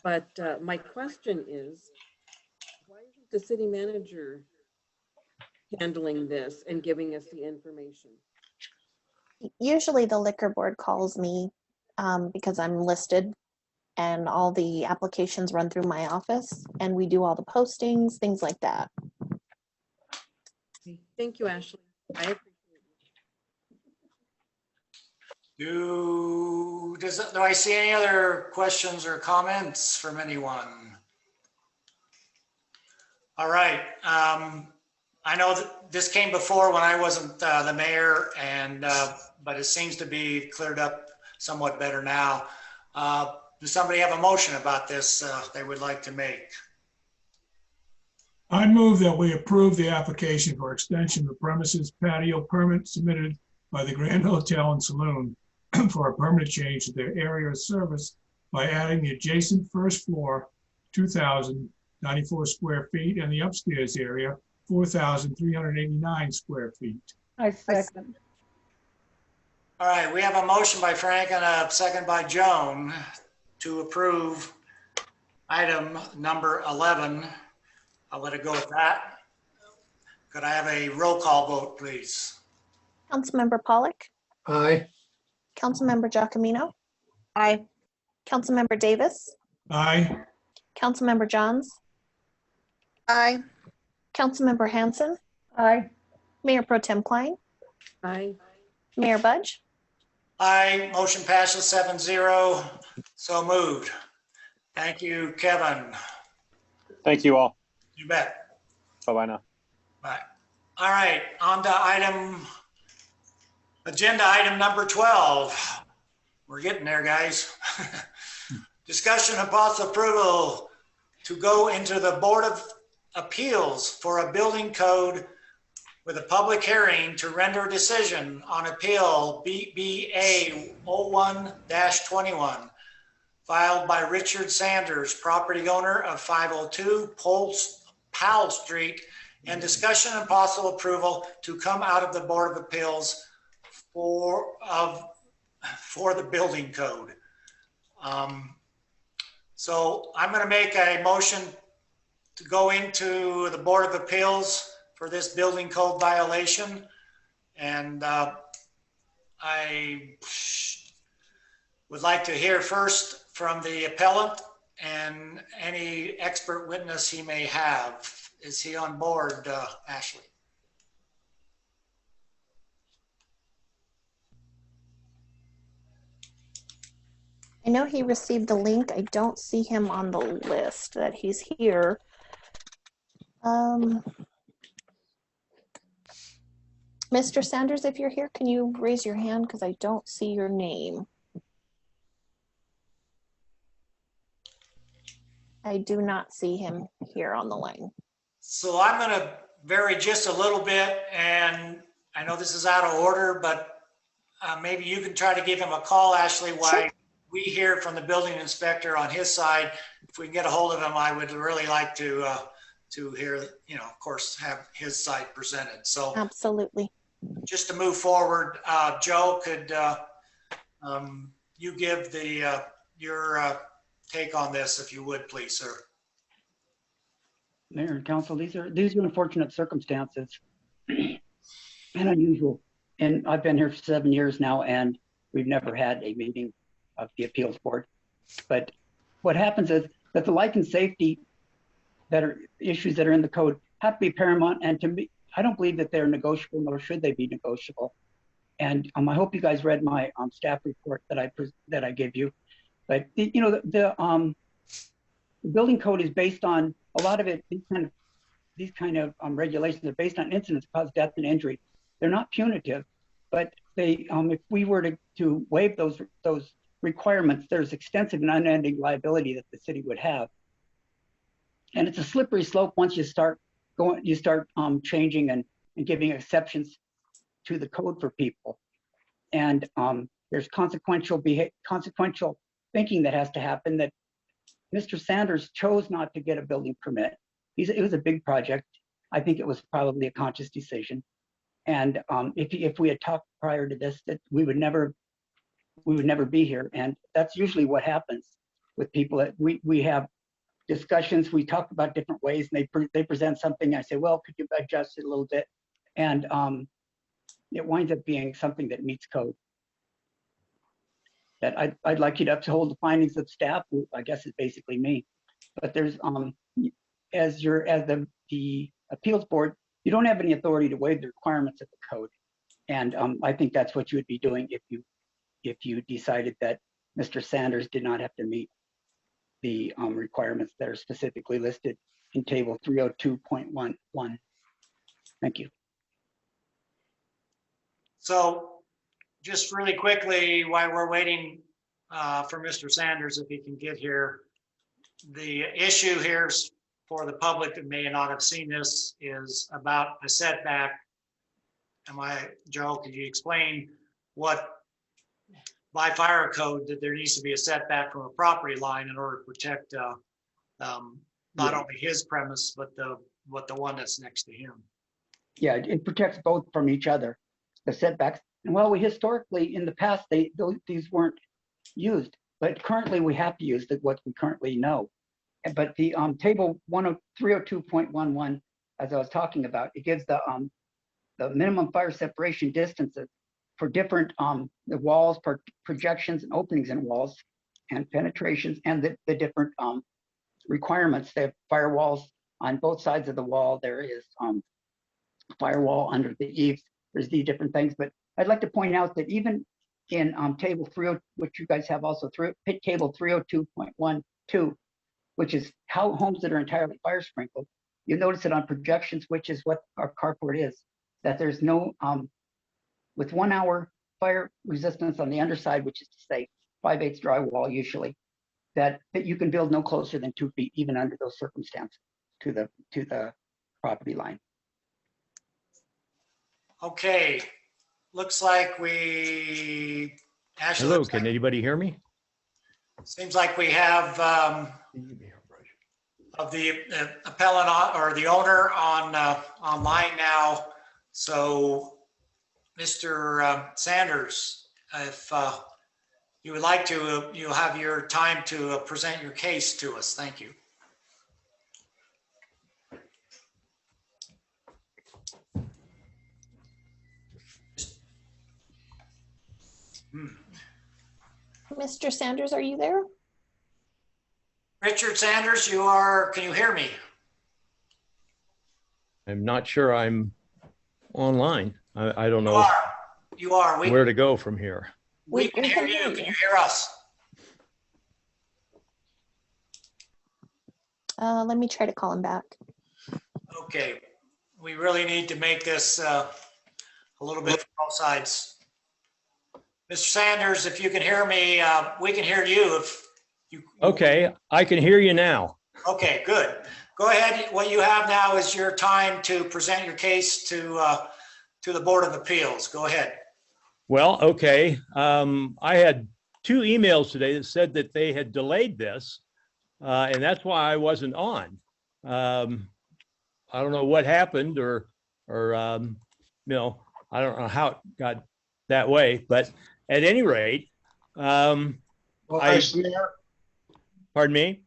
But my question is, why isn't the city manager handling this and giving us the information? Usually the liquor board calls me because I'm listed and all the applications run through my office and we do all the postings, things like that. Thank you, Ashley. I appreciate it. Do I see any other questions or comments from anyone? All right. I know that this came before when I wasn't the mayor, but it seems to be cleared up somewhat better now. Does somebody have a motion about this they would like to make? I move that we approve the application for extension of the premises patio permit submitted by the Grand Hotel and Saloon for a permanent change to their area of service by adding the adjacent first floor, 2,094 square feet, and the upstairs area, 4,389 square feet. I second. All right, we have a motion by Frank and a second by Joan to approve item number 11. I'll let it go with that. Could I have a roll call vote, please? Councilmember Pollock. Aye. Councilmember Giacomino. Aye. Councilmember Davis. Aye. Councilmember Johns. Aye. Councilmember Hanson. Aye. Mayor Pro Tem Klein. Aye. Mayor Budge. Aye, motion passes 7-0. So moved. Thank you, Kevin. Thank you all. You bet. Bye-bye now. Bye. All right, on to agenda item number 12. We're getting there, guys. Discussion of possible approval to go into the Board of Appeals for a building code with a public hearing to render a decision on appeal BBA 01-21 filed by Richard Sanders, property owner of 502 Powell Street, and discussion and possible approval to come out of the Board of Appeals for the building code. So I'm going to make a motion to go into the Board of Appeals for this building code violation. And I would like to hear first from the appellant and any expert witness he may have. Is he on board, Ashley? I know he received the link. I don't see him on the list that he's here. Mr. Sanders, if you're here, can you raise your hand? Because I don't see your name. I do not see him here on the line. So I'm going to vary just a little bit, and I know this is out of order, but maybe you can try to give him a call, Ashley, while Sure. we hear from the building inspector on his side. If we can get a hold of him, I would really like to hear, of course, have his side presented. So Absolutely. just to move forward, Joe, could you give your take on this, if you would, please, sir? Mayor and council, these are unfortunate circumstances and unusual. And I've been here for 7 years now, and we've never had a meeting of the appeals board. But what happens is that the life and safety that are issues that are in the code have to be paramount. And to me, I don't believe that they're negotiable, nor should they be negotiable. And I hope you guys read my staff report that I gave you. But the building code is based on a lot of it. These kind of regulations are based on incidents that cause death and injury. They're not punitive, but they if we were to waive those requirements, there's extensive and unending liability that the city would have. And it's a slippery slope once you start changing and giving exceptions to the code for people. And there's consequential thinking that has to happen. That Mr. Sanders chose not to get a building permit. It was a big project. I think it was probably a conscious decision. And if we had talked prior to this, that we would never be here. And that's usually what happens with people. That we have discussions. We talk about different ways, and they present something. I say, well, could you adjust it a little bit? And it winds up being something that meets code. That I'd like you to uphold the findings of staff, who I guess is basically me. But there's as the appeals board, you don't have any authority to waive the requirements of the code. And I think that's what you would be doing if you decided that Mr. Sanders did not have to meet the requirements that are specifically listed in table 302.11. Thank you. So just really quickly, while we're waiting for Mr. Sanders, if he can get here, the issue here for the public that may not have seen this is about a setback. Joe, could you explain what by fire code that there needs to be a setback from a property line in order to protect not only his premise, but the one that's next to him? Yeah, it protects both from each other, the setbacks. And well, we historically, in the past, these weren't used, but currently we have to use what we currently know. But the table 302.11, as I was talking about, it gives the minimum fire separation distances for different the walls, projections and openings in walls and penetrations, and the different requirements. They have firewalls on both sides of the wall. There is firewall under the eaves. There's these different things, but I'd like to point out that even in table 30, which you guys have also table 302.12, which is how homes that are entirely fire sprinkled, you'll notice that on projections, which is what our carport is, that there's no, with 1 hour fire resistance on the underside, which is to say 5/8 drywall usually, that you can build no closer than 2 feet, even under those circumstances, to the property line. Okay, looks like we. Ashley, Hello, can anybody hear me? Seems like we have of the appellant or the owner on online now. So, Mr. Sanders, if you would like to, you'll have your time to present your case to us. Thank you. Mr. Sanders, are you there? Richard Sanders, can you hear me? I'm not sure I'm online. I don't know You are. where to go from here. We can hear you. Can you hear us? Let me try to call him back. Okay, we really need to make this a little bit from both sides. Mr. Sanders, if you can hear me, we can hear you if you. Okay, I can hear you now. Okay, good. Go ahead. What you have now is your time to present your case to the Board of Appeals. Go ahead. Well, okay. I had 2 emails today that said that they had delayed this, and that's why I wasn't on. I don't know what happened or I don't know how it got that way, but at any rate, Well, actually, Mayor, pardon me?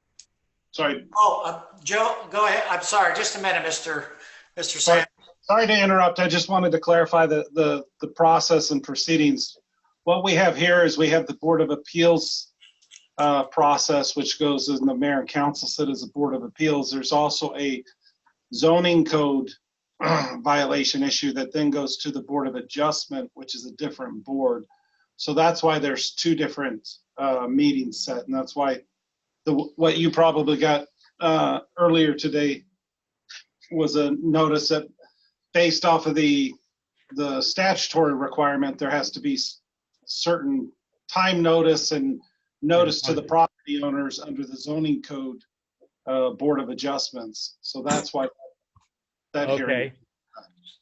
sorry. Oh, Joe, go ahead. I'm sorry. Just a minute, Mr. Sanders. Sorry to interrupt. I just wanted to clarify the process and proceedings. What we have here is we have the Board of Appeals process, which goes in the mayor and council sit as a Board of Appeals. There's also a zoning code violation issue that then goes to the Board of Adjustment, which is a different board. So that's why there's 2 different meetings set, and that's why what you probably got earlier today was a notice that based off of the statutory requirement, there has to be certain time notice and notice to the property owners under the zoning code Board of Adjustments. So that's why that hearing. Okay.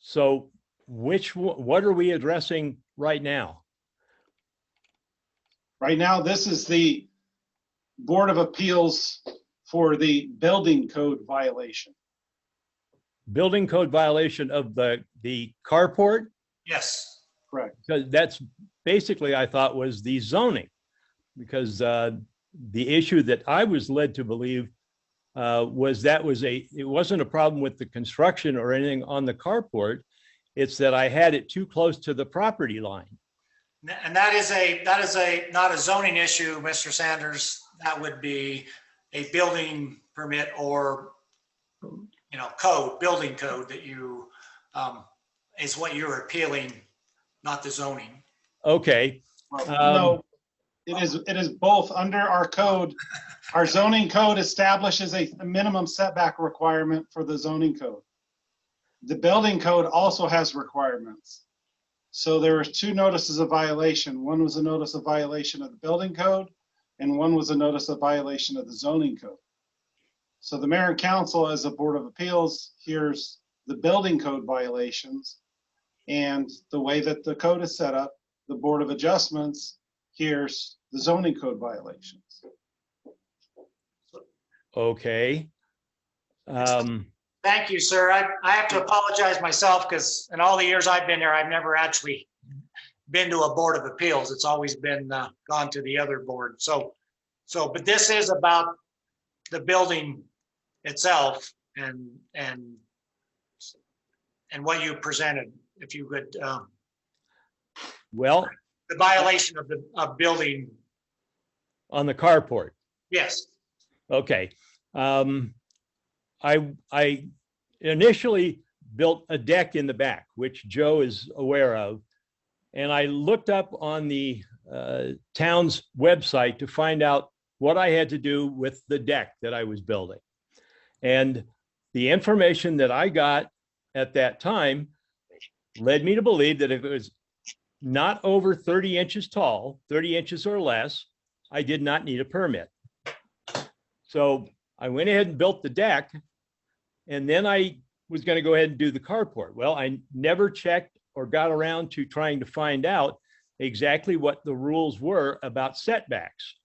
So what are we addressing right now? Right now, this is the Board of Appeals for the building code violation. Building code violation of the carport? Yes. Correct. Because that's basically, I thought, was the zoning. Because the issue that I was led to believe it wasn't a problem with the construction or anything on the carport. It's that I had it too close to the property line. And that is not a zoning issue, Mr. Sanders. That would be a building permit or, building code that you, is what you're appealing, not the zoning. Okay. No, it is both. Under our code, our zoning code establishes a minimum setback requirement for the zoning code. The building code also has requirements. So there were 2 notices of violation. One was a notice of violation of the building code, and one was a notice of violation of the zoning code. So the mayor and council, as a Board of Appeals, hears the building code violations, and the way that the code is set up, the Board of Adjustments hears the zoning code violations. Okay. Thank you, sir. I have to apologize myself because in all the years I've been there, I've never actually been to a Board of Appeals. It's always been gone to the other board. But this is about the building itself and what you presented. If you could, Well, the violation of building on the carport. Yes. Okay. I initially built a deck in the back, which Joe is aware of. And I looked up on the town's website to find out what I had to do with the deck that I was building. And the information that I got at that time led me to believe that if it was not over 30 inches tall, 30 inches or less, I did not need a permit. So I went ahead and built the deck, and then I was going to go ahead and do the carport. Well, I never checked or got around to trying to find out exactly what the rules were about setbacks.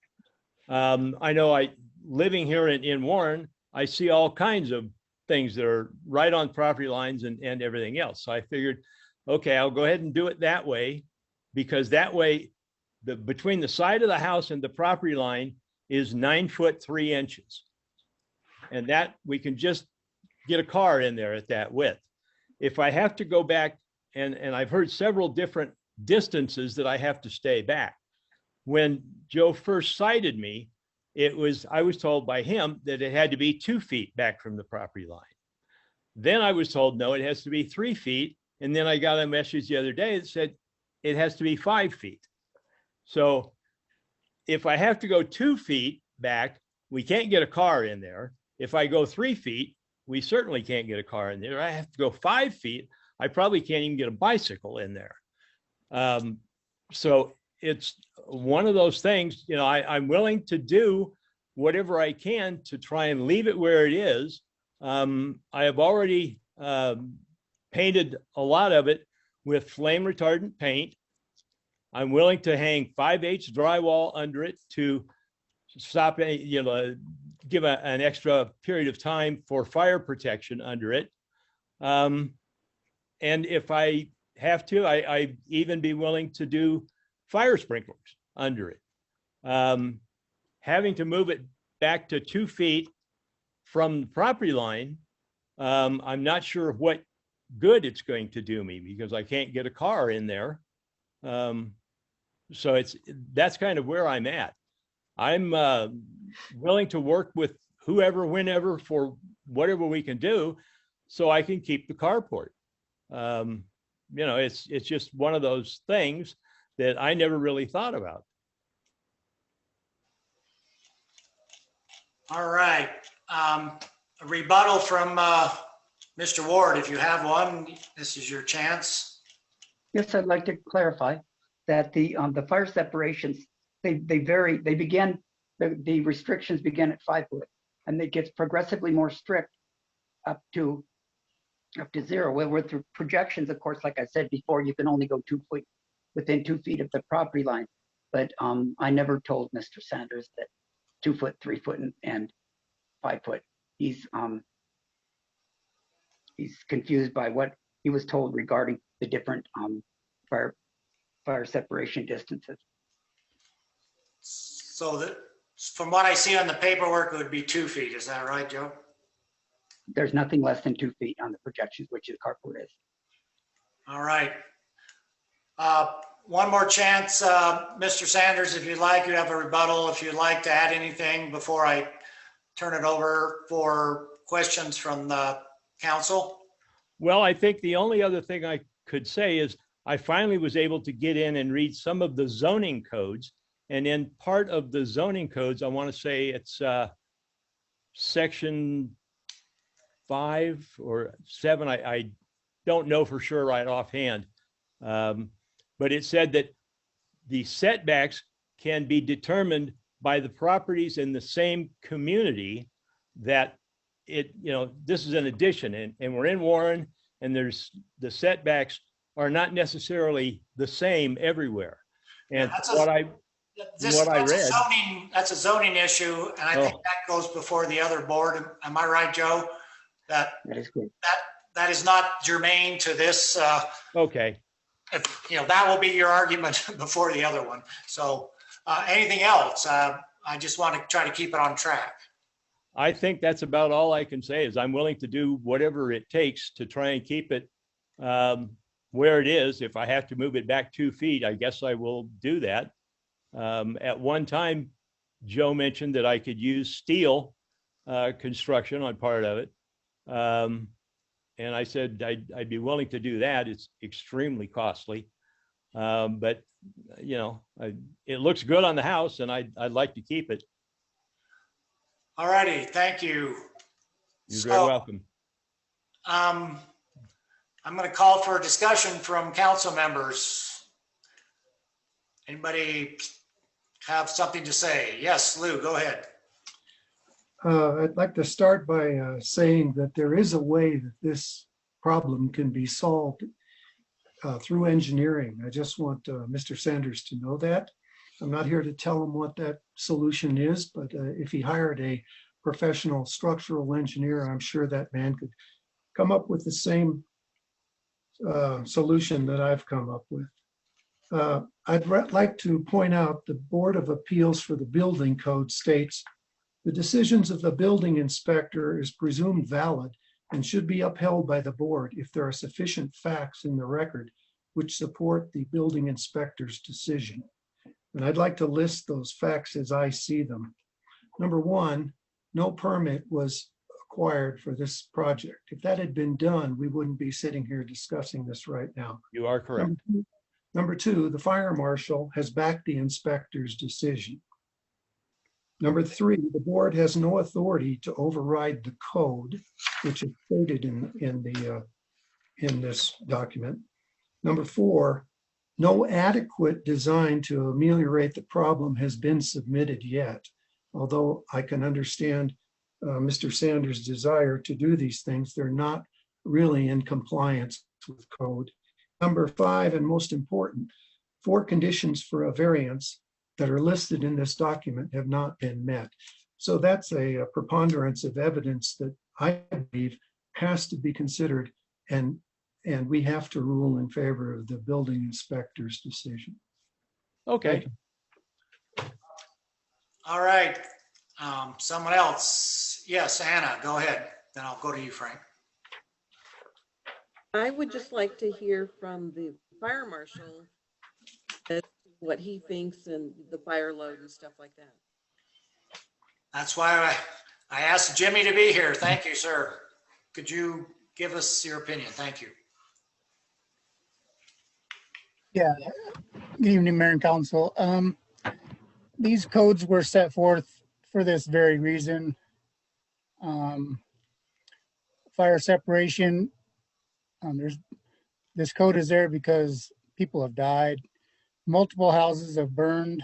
I know living here in Warren, I see all kinds of things that are right on property lines and everything else. So I figured, okay, I'll go ahead and do it that way, because that way between the side of the house and the property line is 9 foot 3 inches. And that we can just get a car in there at that width. If I have to go back, and I've heard several different distances that I have to stay back. When Joe first cited me, I was told by him that it had to be 2 feet back from the property line. Then I was told, no, it has to be 3 feet. And then I got a message the other day that said it has to be 5 feet. So if I have to go 2 feet back, we can't get a car in there. If I go 3 feet, we certainly can't get a car in there. I have to go 5 feet. I probably can't even get a bicycle in there. So it's one of those things, you know, I'm willing to do whatever I can to try and leave it where it is. I have already painted a lot of it with flame retardant paint. I'm willing to hang 5/8 drywall under it to stop, you know, give an extra period of time for fire protection under it. And if I have to, I'd even be willing to do fire sprinklers under it. Having to move it back to 2 feet from the property line, I'm not sure what good it's going to do me because I can't get a car in there. So that's kind of where I'm at. I'm willing to work with whoever, whenever, for whatever we can do, so I can keep the carport. You know, it's just one of those things that I never really thought about. All right. A rebuttal from Mr. Ward, if you have one, this is your chance. Yes, I'd like to clarify that the fire separations, they vary. They begin, the restrictions begin at 5 foot, and it gets progressively more strict up to 0. With the projections, of course, like I said before, you can only go 2 foot within 2 feet of the property line. But I never told Mr. Sanders that 2 foot, 3 foot, and 5 foot. He's confused by what he was told regarding the different fire separation distances. So that, from what I see on the paperwork, it would be 2 feet. Is that right, Joe? There's nothing less than 2 feet on the projections, which the carport is. All right. One more chance, Mr. Sanders, if you'd like, you have a rebuttal. If you'd like to add anything before I turn it over for questions from the council. Well, I think the only other thing I could say is I finally was able to get in and read some of the zoning codes. And in part of the zoning codes, I want to say it's section 5 or 7. I don't know for sure right offhand. But it said that the setbacks can be determined by the properties in the same community, that it, you know, this is an addition, and we're in Warren, and there's the setbacks are not necessarily the same everywhere. And That's a zoning issue, and I think that goes before the other board. Am I right, Joe? That is good. That is not germane to this. Okay. You know, that will be your argument before the other one. So anything else? I just want to try to keep it on track. I think that's about all I can say is I'm willing to do whatever it takes to try and keep it where it is. If I have to move it back 2 feet, I guess I will do that. At one time, Joe mentioned that I could use steel construction on part of it. And I said I'd be willing to do that. It's extremely costly. But, you know, it looks good on the house, and I'd like to keep it. All righty, thank you. You're very welcome. I'm going to call for a discussion from council members. Anybody have something to say? Yes, Lou, go ahead. I'd like to start by saying that there is a way that this problem can be solved through engineering. I just want Mr. Sanders to know that. I'm not here to tell him what that solution is, but if he hired a professional structural engineer, I'm sure that man could come up with the same solution that I've come up with. I'd like to point out the Board of Appeals for the Building Code states the decisions of the building inspector is presumed valid and should be upheld by the board if there are sufficient facts in the record which support the building inspector's decision. And I'd like to list those facts as I see them. Number one, no permit was acquired for this project. If that had been done, we wouldn't be sitting here discussing this right now. You are correct. Number two, the fire marshal has backed the inspector's decision. Number 3, the board has no authority to override the code, which is stated in this document. Number 4, no adequate design to ameliorate the problem has been submitted yet, although I can understand Mr. Sanders' desire to do these things. They're not really in compliance with code. Number 5, and most important, 4 conditions for a variance that are listed in this document have not been met. So that's a preponderance of evidence that I believe has to be considered, and we have to rule in favor of the building inspector's decision. Okay. All right. Someone else. Yes, Anna, go ahead. Then I'll go to you, Frank. I would just like to hear from the fire marshal as to what he thinks and the fire load and stuff like that. That's why I asked Jimmy to be here. Thank you, sir. Could you give us your opinion? Thank you. Yeah. Good evening, Mayor and Council. These codes were set forth for this very reason. Fire separation. This code is there because people have died. Multiple houses have burned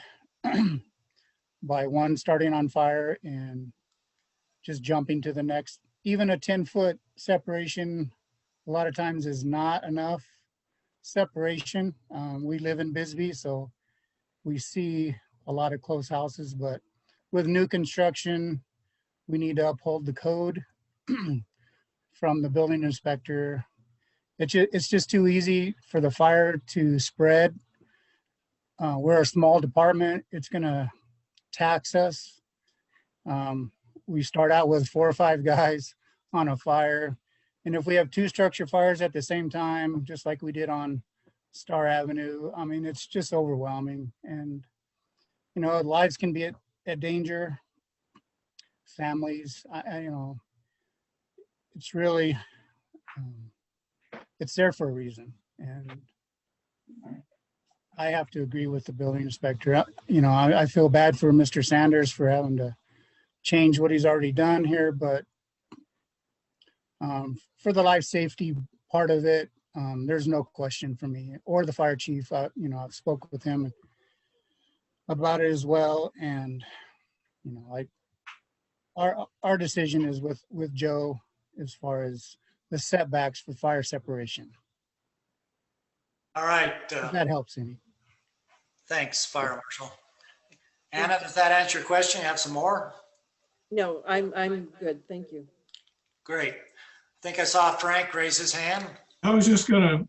by one starting on fire and just jumping to the next. Even a 10-foot separation a lot of times is not enough separation. We live in Bisbee, so we see a lot of close houses, but with new construction, we need to uphold the code from the building inspector. It's just too easy for the fire to spread. We're a small department. It's gonna tax us. We start out with 4 or 5 guys on a fire. And if we have 2 structure fires at the same time, just like we did on Star Avenue, I mean, it's just overwhelming. And, you know, lives can be at danger, families, you know, it's really, it's there for a reason. And I have to agree with the building inspector. You know, I feel bad for Mr. Sanders for having to change what he's already done here, but for the life safety part of it, there's no question for me or the fire chief. You know, I've spoken with him about it as well, and you know, our decision is with Joe as far as the setbacks for fire separation. All right. If that helps any. Thanks, Fire Marshal. Anna, does that answer your question? You have some more? No, I'm good. Thank you. Great. I think I saw Frank raise his hand. I was just gonna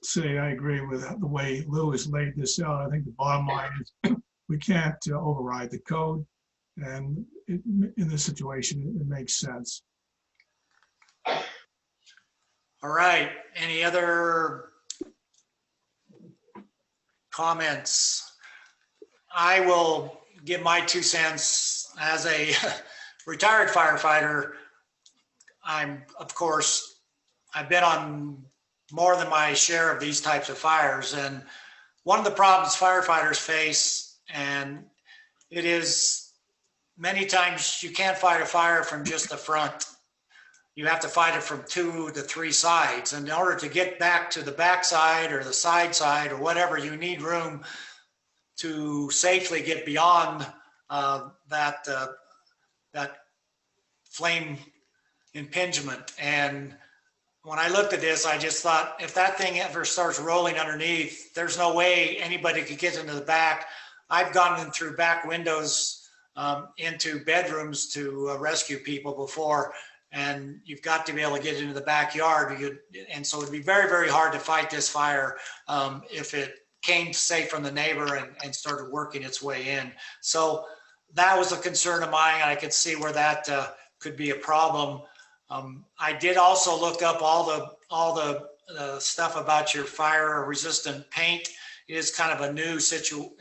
say I agree with the way Lou has laid this out. I think the bottom line is we can't override the code, and in this situation, it makes sense. All right. Any other comments? I will give my 2 cents as a retired firefighter. I've been on more than my share of these types of fires. And one of the problems firefighters face, and it is many times you can't fight a fire from just the front. You have to fight it from 2 to 3 sides. And in order to get back to the back side or the side or whatever, you need room to safely get beyond that flame impingement. And when I looked at this, I just thought, if that thing ever starts rolling underneath, there's no way anybody could get into the back. I've gone in through back windows into bedrooms to rescue people before, and you've got to be able to get into the backyard. And so it'd be very, very hard to fight this fire if it came, say, from the neighbor and started working its way in. So that was a concern of mine. I could see where that could be a problem. I did also look up all the stuff about your fire resistant paint. It is kind of a new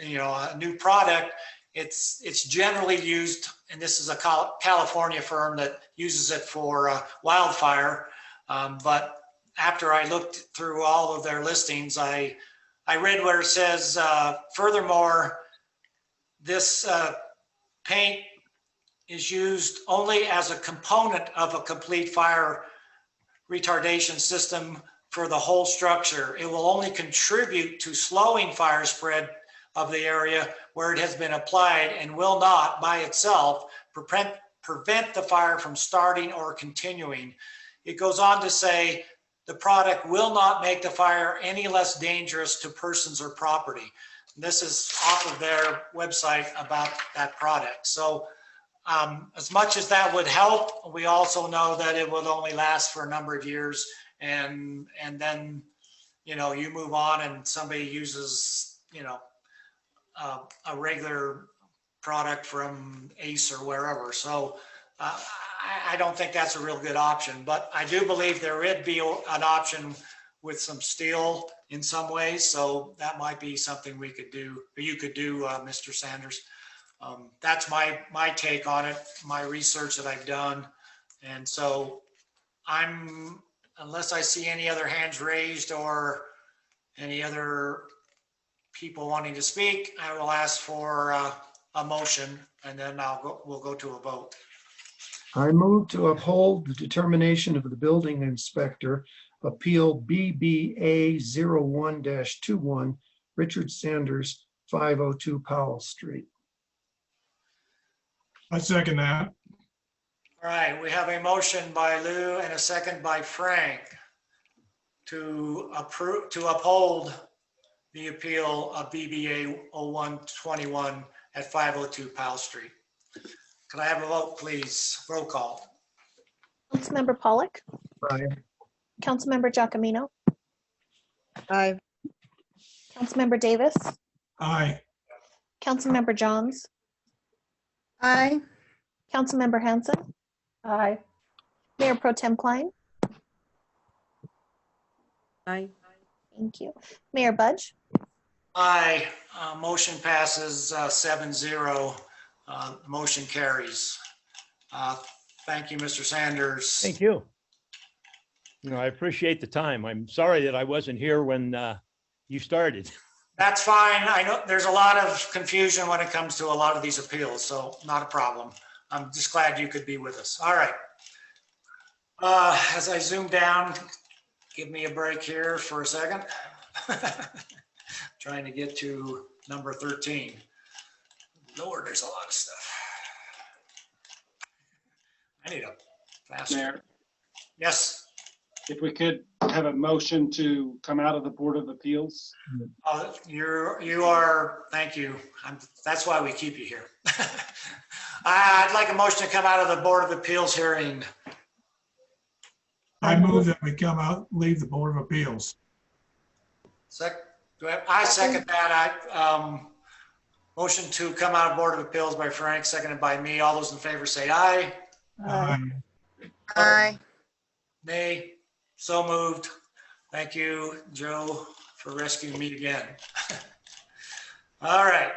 a new product. It's generally used, and this is a California firm that uses it for wildfire. But after I looked through all of their listings, I read where it says, furthermore, this paint is used only as a component of a complete fire retardation system for the whole structure. It will only contribute to slowing fire spread of the area where it has been applied and will not by itself prevent the fire from starting or continuing. It goes on to say the product will not make the fire any less dangerous to persons or property. This is off of their website about that product. So as much as that would help, we also know that it would only last for a number of years, and then, you know, you move on and somebody uses, you know, a regular product from Ace or wherever. So I don't think that's a real good option, but I do believe there would be an option with some steel in some ways. So that might be something we could do, or you could do, Mr. Sanders. That's my take on it, my research that I've done. And so unless I see any other hands raised or any other people wanting to speak, I will ask for a motion, and then we'll go to a vote. I move to uphold the determination of the building inspector, appeal BBA 01-21, Richard Sanders, 502 Powell Street. I second that. All right, we have a motion by Lou and a second by Frank to uphold the appeal of BBA 01-21 at 502 Powell Street. Could I have a vote, please? Roll call. Councilmember Pollock. Aye. Councilmember Giacomino. Aye. Councilmember Davis. Aye. Councilmember Johns. Aye. Councilmember Hanson. Aye. Mayor Pro Tem Klein. Aye. Thank you. Mayor Budge. Aye. Motion passes 7-0. Motion carries. Thank you, Mr. Sanders. Thank you. You know, I appreciate the time. I'm sorry that I wasn't here when you started. That's fine. I know there's a lot of confusion when it comes to a lot of these appeals, so not a problem. I'm just glad you could be with us. All right. As I zoom down, give me a break here for a second. Trying to get to number 13. Lord, there's a lot of stuff. I need a faster. Mayor, Yes. if we could have a motion to come out of the Board of Appeals. You are, thank you. That's why we keep you here. I'd like a motion to come out of the Board of Appeals hearing. I move that we come out, leave the Board of Appeals. I second that. Motion to come out of Board of Appeals by Frank, seconded by me. All those in favor say aye. Aye. Aye. Nay. So moved. Thank you, Joe, for rescuing me again. All right.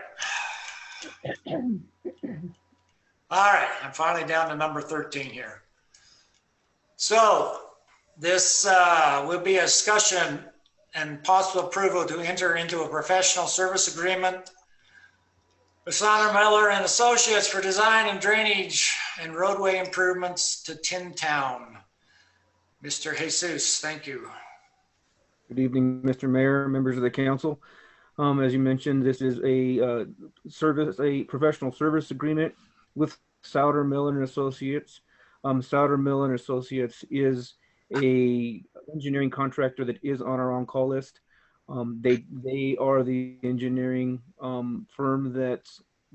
All right, I'm finally down to number 13 here. So this will be a discussion and possible approval to enter into a professional service agreement with Sonner Miller and Associates for design and drainage and roadway improvements to Tin Town. Mr. Jesus, thank you. Good evening, Mr. Mayor, members of the council. As you mentioned, this is a professional service agreement with Souder Miller and Associates. Souder Miller and Associates is a engineering contractor that is on our on-call list. They are the engineering firm that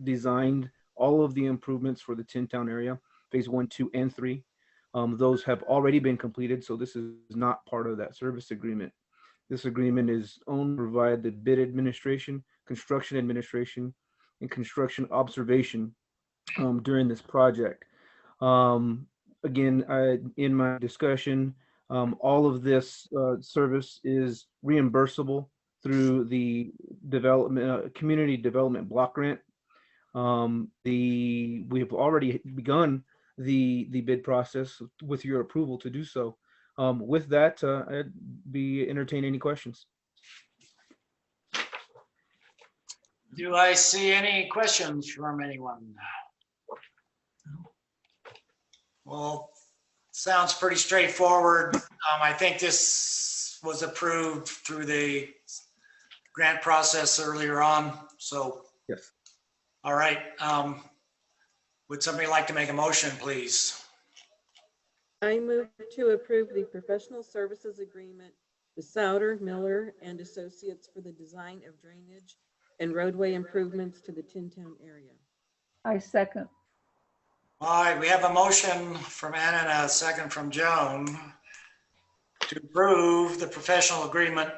designed all of the improvements for the Tin Town area, phase 1, 2, and 3. Those have already been completed, so this is not part of that service agreement. This agreement is only to provide the bid administration, construction administration, and construction observation during this project. Again, in my discussion, all of this service is reimbursable through the community development block grant. We have already begun the bid process with your approval to do so. With that, I'd be entertain any questions. Do I see any questions from anyone? Well, sounds pretty straightforward. I think this was approved through the grant process earlier on, so. Yes. All right. Would somebody like to make a motion, please? I move to approve the professional services agreement with Souter, Miller, and Associates for the design of drainage and roadway improvements to the Tin Town area. I second. All right, we have a motion from Anna and a second from Joan to approve the professional agreement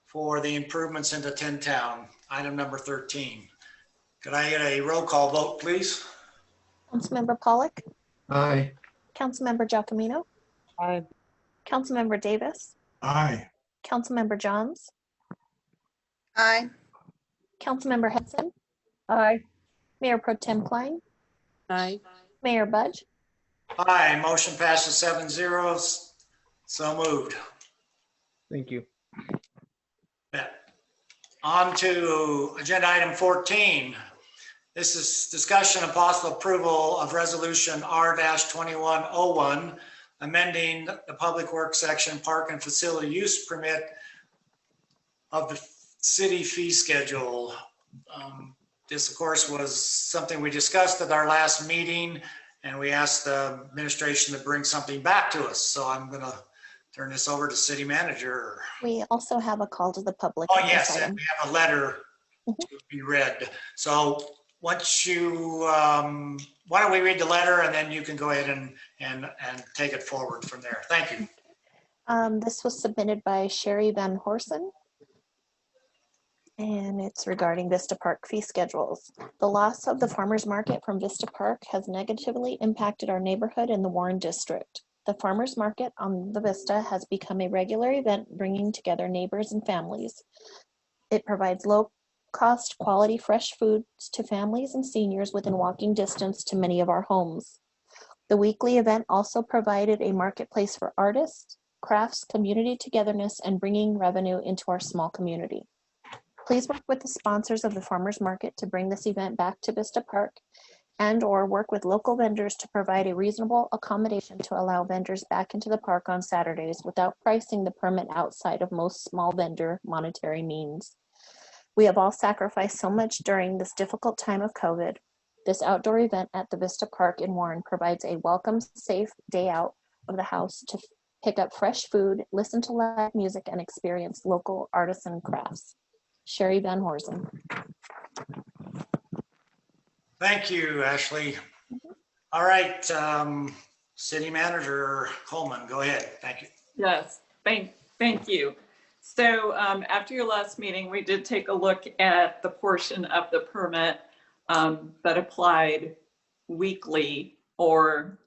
for the improvements into Tin Town, item number 13. Could I get a roll call vote, please? Councilmember Pollock, Aye. Councilmember Giacomino, Aye. Councilmember Davis, Aye. Councilmember Johns, Aye. Councilmember Henson, Aye. Mayor Pro Tem Klein, Aye. Mayor Budge. Aye, motion passes 7-0. So moved. Thank you. On to agenda item 14. This is discussion and possible approval of resolution R-2101, amending the public works section park and facility use permit of the city fee schedule. This, of course, was something we discussed at our last meeting, and we asked the administration to bring something back to us. So I'm going to turn this over to city manager. We also have a call to the public. Oh, on this yes, and item. we have a letter to be read. So once you, why don't we read the letter and then you can go ahead and take it forward from there. Thank you. This was submitted by Sherry Van Horsen, and it's regarding Vista Park fee schedules. The loss of the farmers market from Vista Park has negatively impacted our neighborhood in the Warren district. The farmers market on the Vista has become a regular event bringing together neighbors and families. It provides low-cost, quality, fresh foods to families and seniors within walking distance to many of our homes. The weekly event also provided a marketplace for artists, crafts, community togetherness, and bringing revenue into our small community. Please work with the sponsors of the farmers market to bring this event back to Vista Park, and/or work with local vendors to provide a reasonable accommodation to allow vendors back into the park on Saturdays without pricing the permit outside of most small vendor monetary means. We have all sacrificed so much during this difficult time of COVID. This outdoor event at the Vista Park in Warren provides a welcome, safe day out of the house to pick up fresh food, listen to live music, and experience local artisan crafts. Sherry Van Horsen. Thank you, Ashley. All right, city manager Coleman, go ahead. Thank you. Yes, thank you. So after your last meeting, we did take a look at the portion of the permit that applied weekly or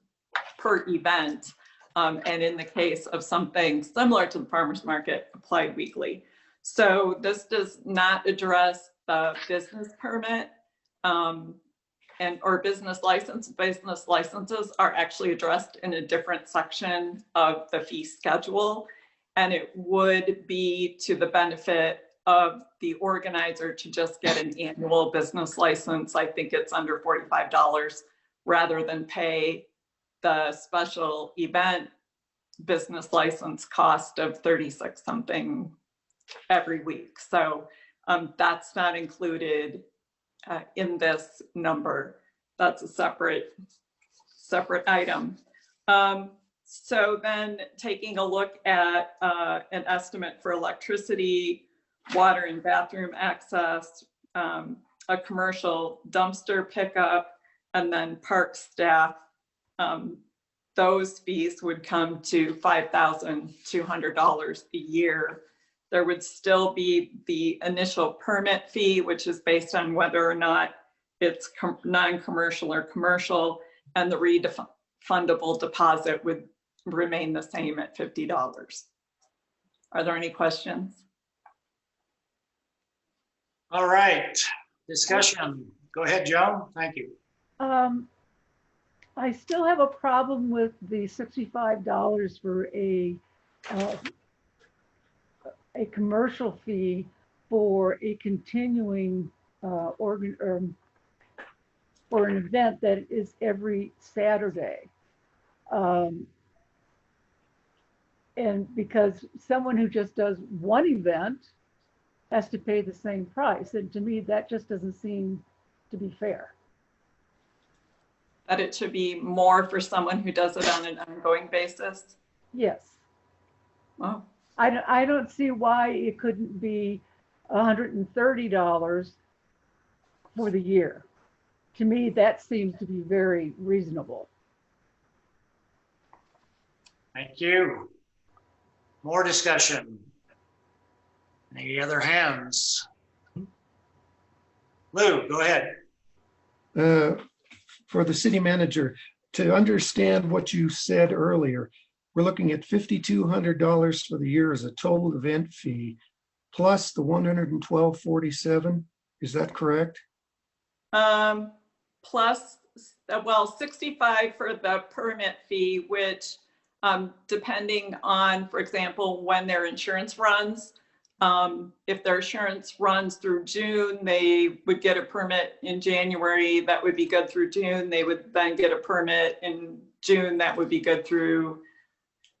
per event. And in the case of something similar to the farmer's market, applied weekly. So this does not address the business permit or business license. Business licenses are actually addressed in a different section of the fee schedule. And it would be to the benefit of the organizer to just get an annual business license. I think it's under $45 rather than pay the special event business license cost of 36 something every week. So that's not included in this number. That's a separate item. So then taking a look at an estimate for electricity, water and bathroom access, a commercial dumpster pickup, and then park staff, those fees would come to $5,200 a year. There would still be the initial permit fee, which is based on whether or not it's non-commercial or commercial, and the refundable deposit would remain the same at $50. Are there any questions? All right, discussion. Go ahead, Joe. Thank you. I still have a problem with the $65 for a commercial fee for a continuing for an event that is every Saturday. And because someone who just does one event has to pay the same price. And to me, that just doesn't seem to be fair. That it should be more for someone who does it on an ongoing basis? Yes. Oh. I don't see why it couldn't be $130 for the year. To me, that seems to be very reasonable. Thank you. More discussion. Any other hands? Lou, go ahead. For the city manager, to understand what you said earlier, we're looking at $5,200 for the year as a total event fee, plus the $112.47. Is that correct? Plus, well, 65 for the permit fee, which depending on, for example, when their insurance runs, if their insurance runs through June, they would get a permit in January. That would be good through June. They would then get a permit in June. That would be good through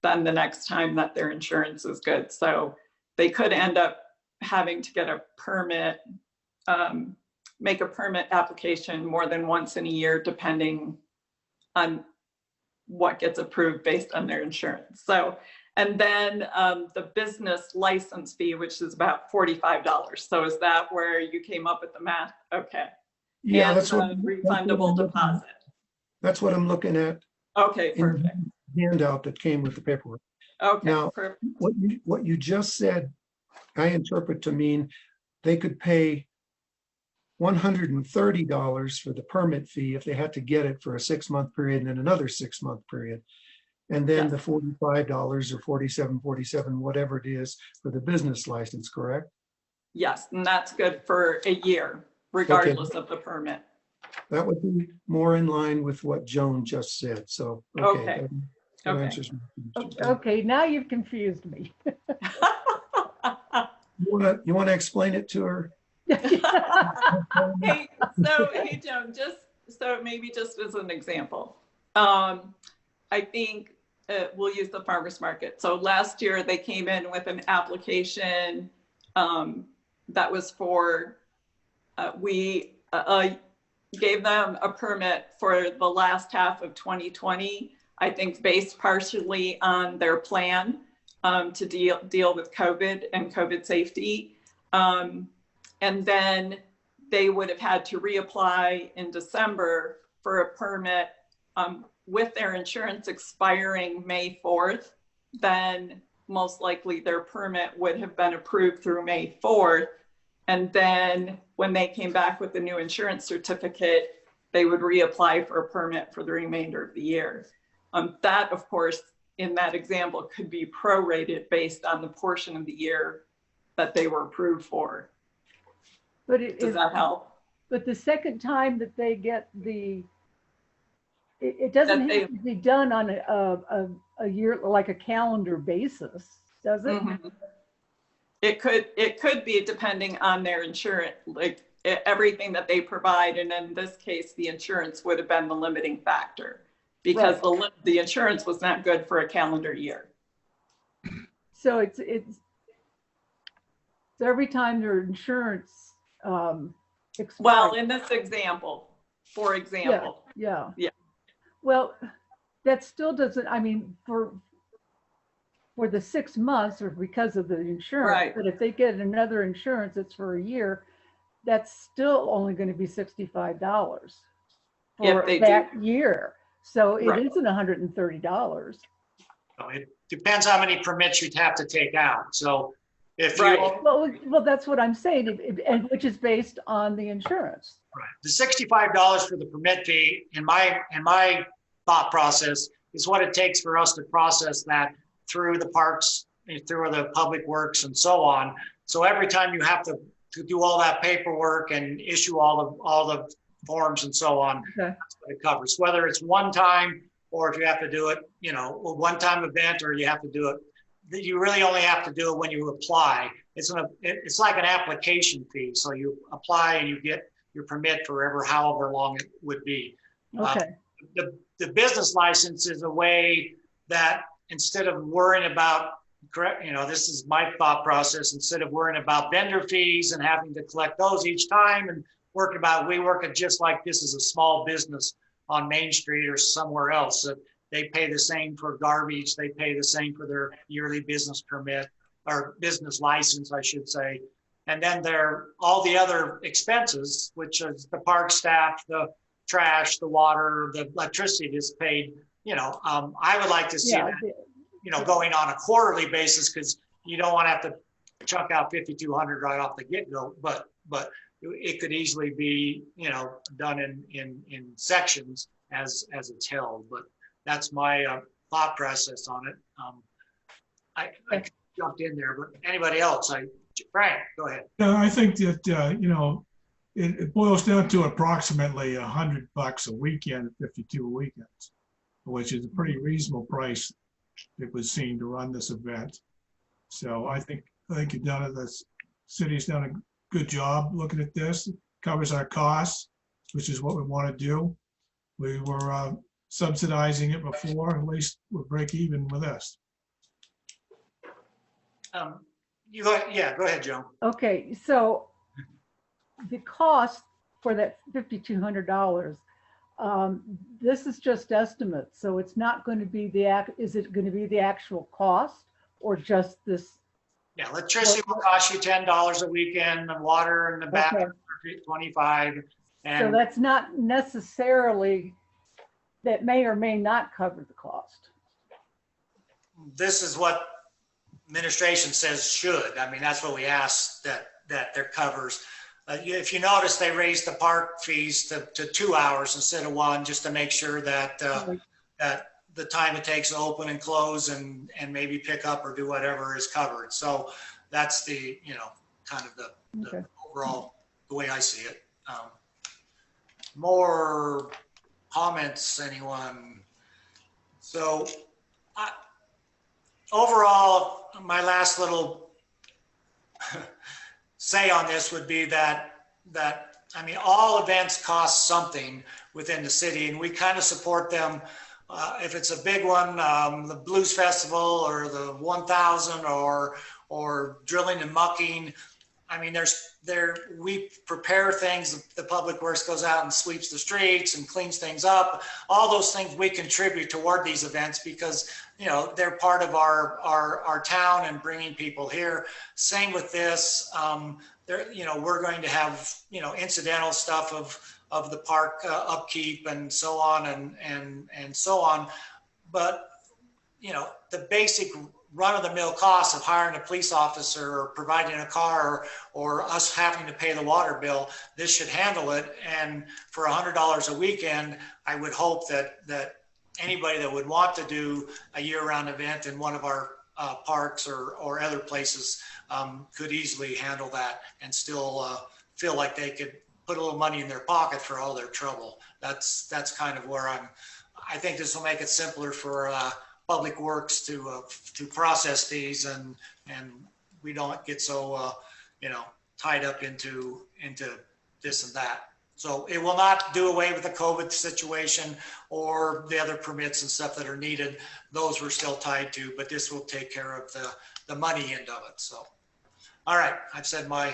then the next time that their insurance is good. So they could end up having to get a permit, make a permit application more than once in a year, depending on what gets approved based on their insurance. So, and then the business license fee, which is about $45. So is that where you came up with the math? Okay. Yeah, and that's what refundable deposit. That's what I'm looking at. Okay, perfect. In the handout that came with the paperwork. Okay, now, perfect. What you just said, I interpret to mean they could pay $130 for the permit fee if they had to get it for a 6-month period and then another 6-month period. And then the $45 or $47.47, whatever it is, for the business license, correct? Yes, and that's good for a year, regardless of the permit. That would be more in line with what Joan just said. So, okay. That answers my question. Okay, now you've confused me. You want to explain it to her? Hey, Joan, so maybe just as an example, I think we'll use the farmers market. So last year they came in with an application that was for, we gave them a permit for the last half of 2020, I think based partially on their plan to deal with COVID and COVID safety. And then they would have had to reapply in December for a permit with their insurance expiring May 4th. Then most likely their permit would have been approved through May 4th. And then when they came back with the new insurance certificate, they would reapply for a permit for the remainder of the year. That, of course, in that example, could be prorated based on the portion of the year that they were approved for. But does that help? But the second time that they get it doesn't have to be done on a year, like a calendar basis, does it? Mm-hmm. It could be depending on their insurance, like everything that they provide. And in this case, the insurance would have been the limiting factor because the insurance was not good for a calendar year. So it's so every time their insurance expires. Well, in this example, for example. Yeah. Well, that still doesn't, I mean, for the 6 months or because of the insurance, right. But if they get another insurance, it's for a year, that's still only going to be $65 for that year. So it isn't $130. It depends how many permits you'd have to take out. So if you well, that's what I'm saying, and which is based on the insurance. Right. The $65 for the permit fee, in my thought process, is what it takes for us to process that through the parks, through the public works, and so on. So every time you have to do all that paperwork and issue all the forms and so on, that's what it covers. Whether it's one time or if you have to do it, a one-time event, or you have to do it. You really only have to do it when you apply. It's like an application fee. So you apply and you get your permit for however long it would be. Okay. the business license is a way that instead of worrying about, this is my thought process, instead of worrying about vendor fees and having to collect those each time and we work it just like this is a small business on Main Street or somewhere else. So they pay the same for garbage. They pay the same for their yearly business permit or business license, I should say. And then all the other expenses, which is the park staff, the trash, the water, the electricity is paid. I would like to see that, going on a quarterly basis, because you don't want to have to chunk out $5,200 right off the get-go, but it could easily be, done in sections as it's held. But that's my thought process on it. I jumped in there, but anybody else? Frank, go ahead. Yeah, I think that it boils down to approximately $100 a weekend, 52 weekends, which is a pretty reasonable price, it would seem, to run this event. So I think the city's done a good job looking at this. It covers our costs, which is what we want to do. We were subsidizing it before. At least we'll break even with this. Go ahead, Joan. Okay, so the cost for that $5,200, this is just estimates, so it's not going to be is it going to be the actual cost or just this? Yeah, electricity will cost you $10 a weekend, the water and the bathroom $25. So that's not necessarily, that may or may not cover the cost. This is what administration says should. I mean, that's what we asked that there covers. If you notice, they raised the park fees to 2 hours instead of 1, just to make sure that that the time it takes to open and close and maybe pick up or do whatever is covered. So that's the kind of the overall, the way I see it. More comments, anyone? So overall, my last little say on this would be that I mean, all events cost something within the city, and we kind of support them. If it's a big one, the Blues Festival or the 1000 or drilling and mucking, I mean, we prepare things. The Public Works goes out and sweeps the streets and cleans things up. All those things we contribute toward these events because, they're part of our town and bringing people here. Same with this. We're going to have, incidental stuff of the park upkeep and so on and so on. But, the basic run-of-the-mill costs of hiring a police officer or providing a car or us having to pay the water bill, this should handle it. And for $100 a weekend, I would hope that anybody that would want to do a year-round event in one of our parks or other places could easily handle that and still feel like they could put a little money in their pocket for all their trouble. That's kind of where I think this will make it simpler for Public Works to process these and we don't get so tied up into this and that. So it will not do away with the COVID situation or the other permits and stuff that are needed. Those we're still tied to, but this will take care of the money end of it. So, all right, I've said my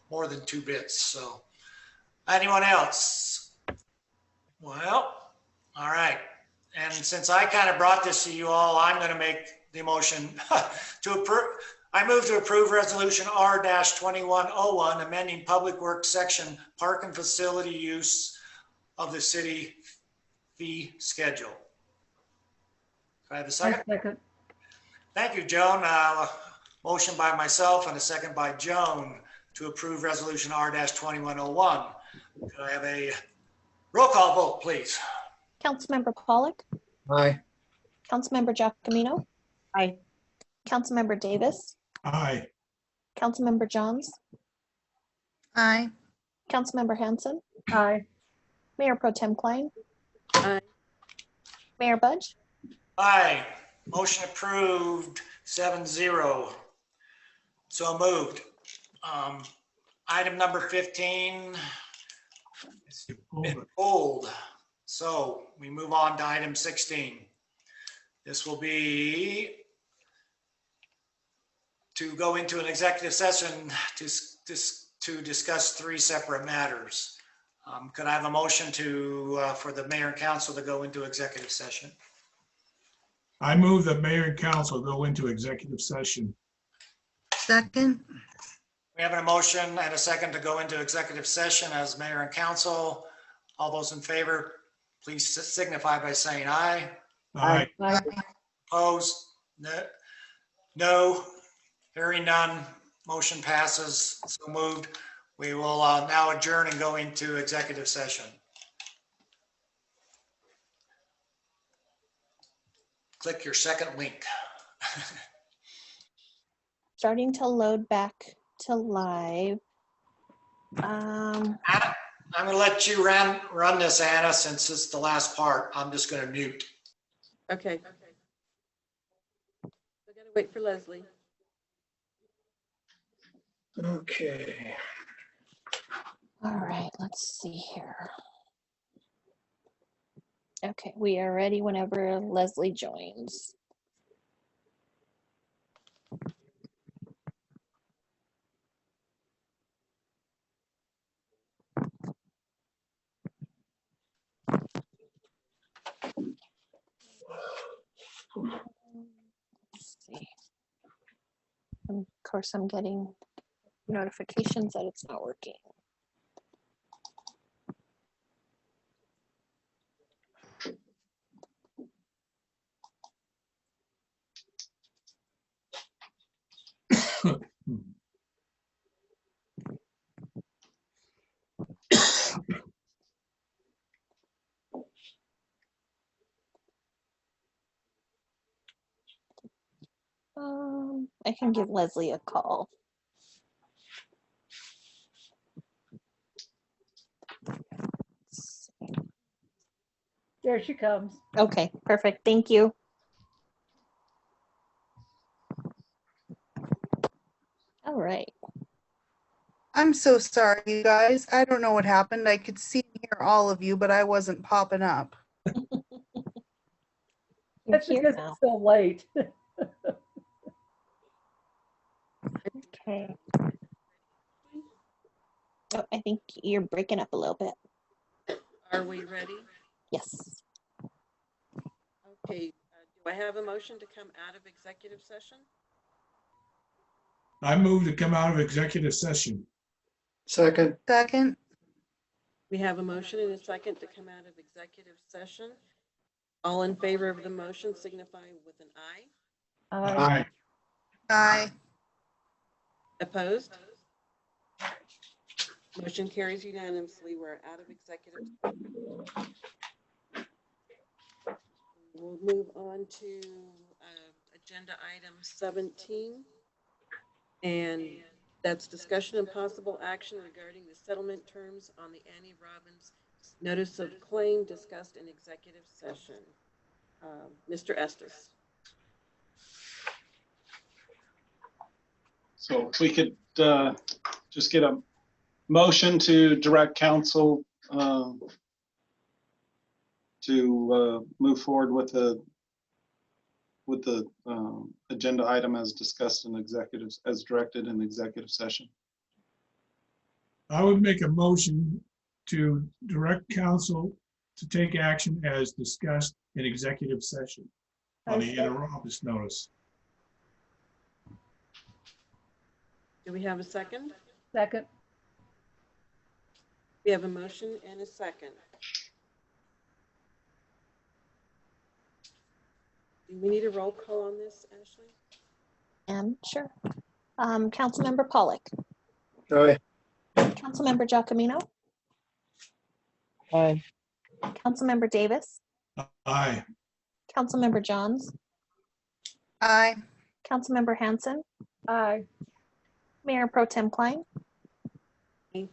more than 2 bits. So anyone else? Well, all right. And since I kind of brought this to you all, I'm going to make the motion to approve. I move to approve resolution R-2101, amending Public Works section park and facility use of the city fee schedule. Do I have a second? Second. Thank you, Joan. Motion by myself and a second by Joan to approve resolution R-2101. Could I have a roll call vote, please? Councilmember Pollack. Aye. Councilmember Giacomino. Aye. Councilmember Davis. Aye. Councilmember Johns. Aye. Councilmember Hanson. Aye. Mayor Pro Tem Klein. Aye. Mayor Budge. Aye. Motion approved 7-0. So moved. Item number 15. It's been pulled. So we move on to item 16. This will be to go into an executive session to discuss 3 separate matters. Could I have a motion for the mayor and council to go into executive session? I move that mayor and council go into executive session. Second. We have a motion and a second to go into executive session as mayor and council. All those in favor, please signify by saying aye. Aye. Aye. Opposed? No. No. Hearing none. Motion passes. So moved. We will now adjourn and go into executive session. Click your second link. Starting to load back to live. I'm going to let you run this, Anna, since it's the last part. I'm just going to mute. Okay. We gotta wait for Leslie. Okay. All right, let's see here. Okay, we are ready whenever Leslie joins. Let's see. Of course, I'm getting notifications that it's not working. I can give Leslie a call. There she comes. Okay, perfect. Thank you. All right. I'm so sorry, you guys. I don't know what happened. I could see and hear all of you, but I wasn't popping up. That's here because now. it's so late. Okay. Oh, I think you're breaking up a little bit. Are we ready? Yes. Okay, do I have a motion to come out of executive session? I move to come out of executive session. Second. Second. We have a motion and a second to come out of executive session. All in favor of the motion signify with an aye. Aye. Aye. Opposed? Motion carries unanimously. We're out of executive. We'll move on to agenda item 17. And that's discussion and possible action regarding the settlement terms on the Annie Robbins notice of claim discussed in executive session. Mr. Estes. So if we could just get a motion to direct council to move forward with the agenda item as discussed in executives, as directed in executive session. I would make a motion to direct council to take action as discussed in executive session on the inter-office notice. Do we have a second? Second. We have a motion and a second. Do we need a roll call on this, Ashley? Sure. Councilmember Pollock. Aye. Councilmember Giacomino. Aye. Councilmember Davis. Aye. Councilmember Johns. Aye. Councilmember Hanson. Aye. Mayor Pro Tem Klein. Aye.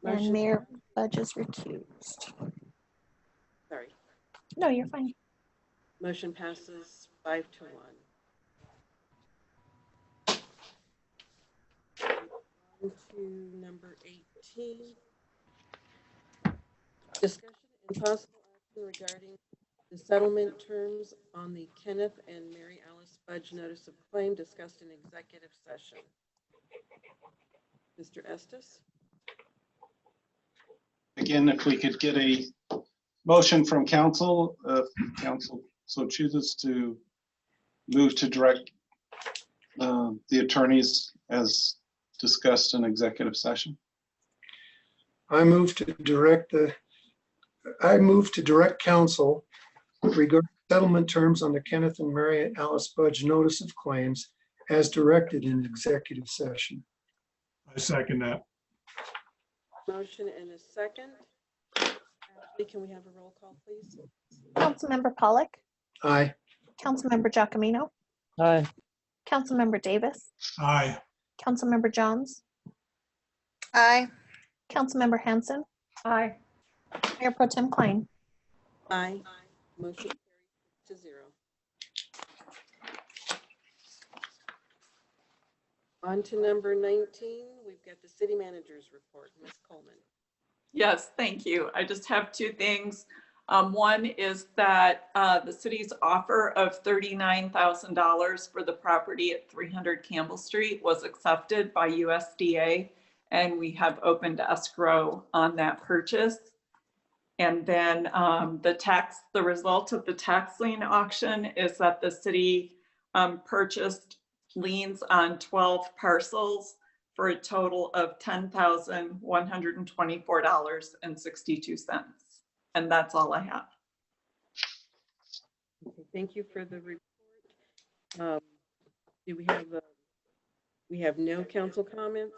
And Mayor Budge is recused. Sorry. No, you're fine. Motion passes 5-1. On to number 18. Discussion and possible regarding the settlement terms on the Kenneth and Mary Alice Budge notice of claim discussed in executive session. Mr. Estes? Again, if we could get a motion from council, if council so chooses to move to direct the attorneys as discussed in executive session. I move to direct council regarding settlement terms on the Kenneth and Mary Alice Budge notice of claims as directed in executive session. I second that. Motion and a second. Ashley, can we have a roll call, please? Councilmember Pollock, Aye. Councilmember Giacomino, Aye. Councilmember Davis, Aye. Councilmember Johns, Aye. Councilmember Hanson, Aye. Mayor Pro Tem Klein. Aye. Motion carries 6-0. On to number 19, we've got the city manager's report. Ms. Coleman. Yes, thank you. I just have two things. One is that the city's offer of $39,000 for the property at 300 Campbell Street was accepted by USDA, and we have opened escrow on that purchase. And then the result of the tax lien auction is that the city purchased liens on 12 parcels for a total of $10,124.62. And that's all I have. Okay, thank you for the report. Do we have no council comments?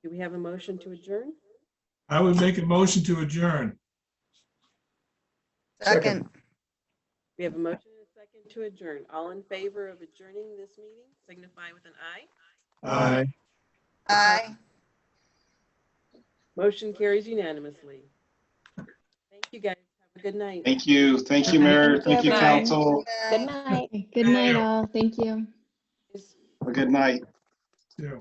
Do we have a motion to adjourn? I would make a motion to adjourn. Second. We have a motion and a second to adjourn. All in favor of adjourning this meeting, signify with an aye. Aye. Aye. Motion carries unanimously. Thank you, guys. Have a good night. Thank you. Thank you, Mayor. Thank you, everyone. council. Good night. Okay, good night, all. Thank you. Have a good night. Yeah.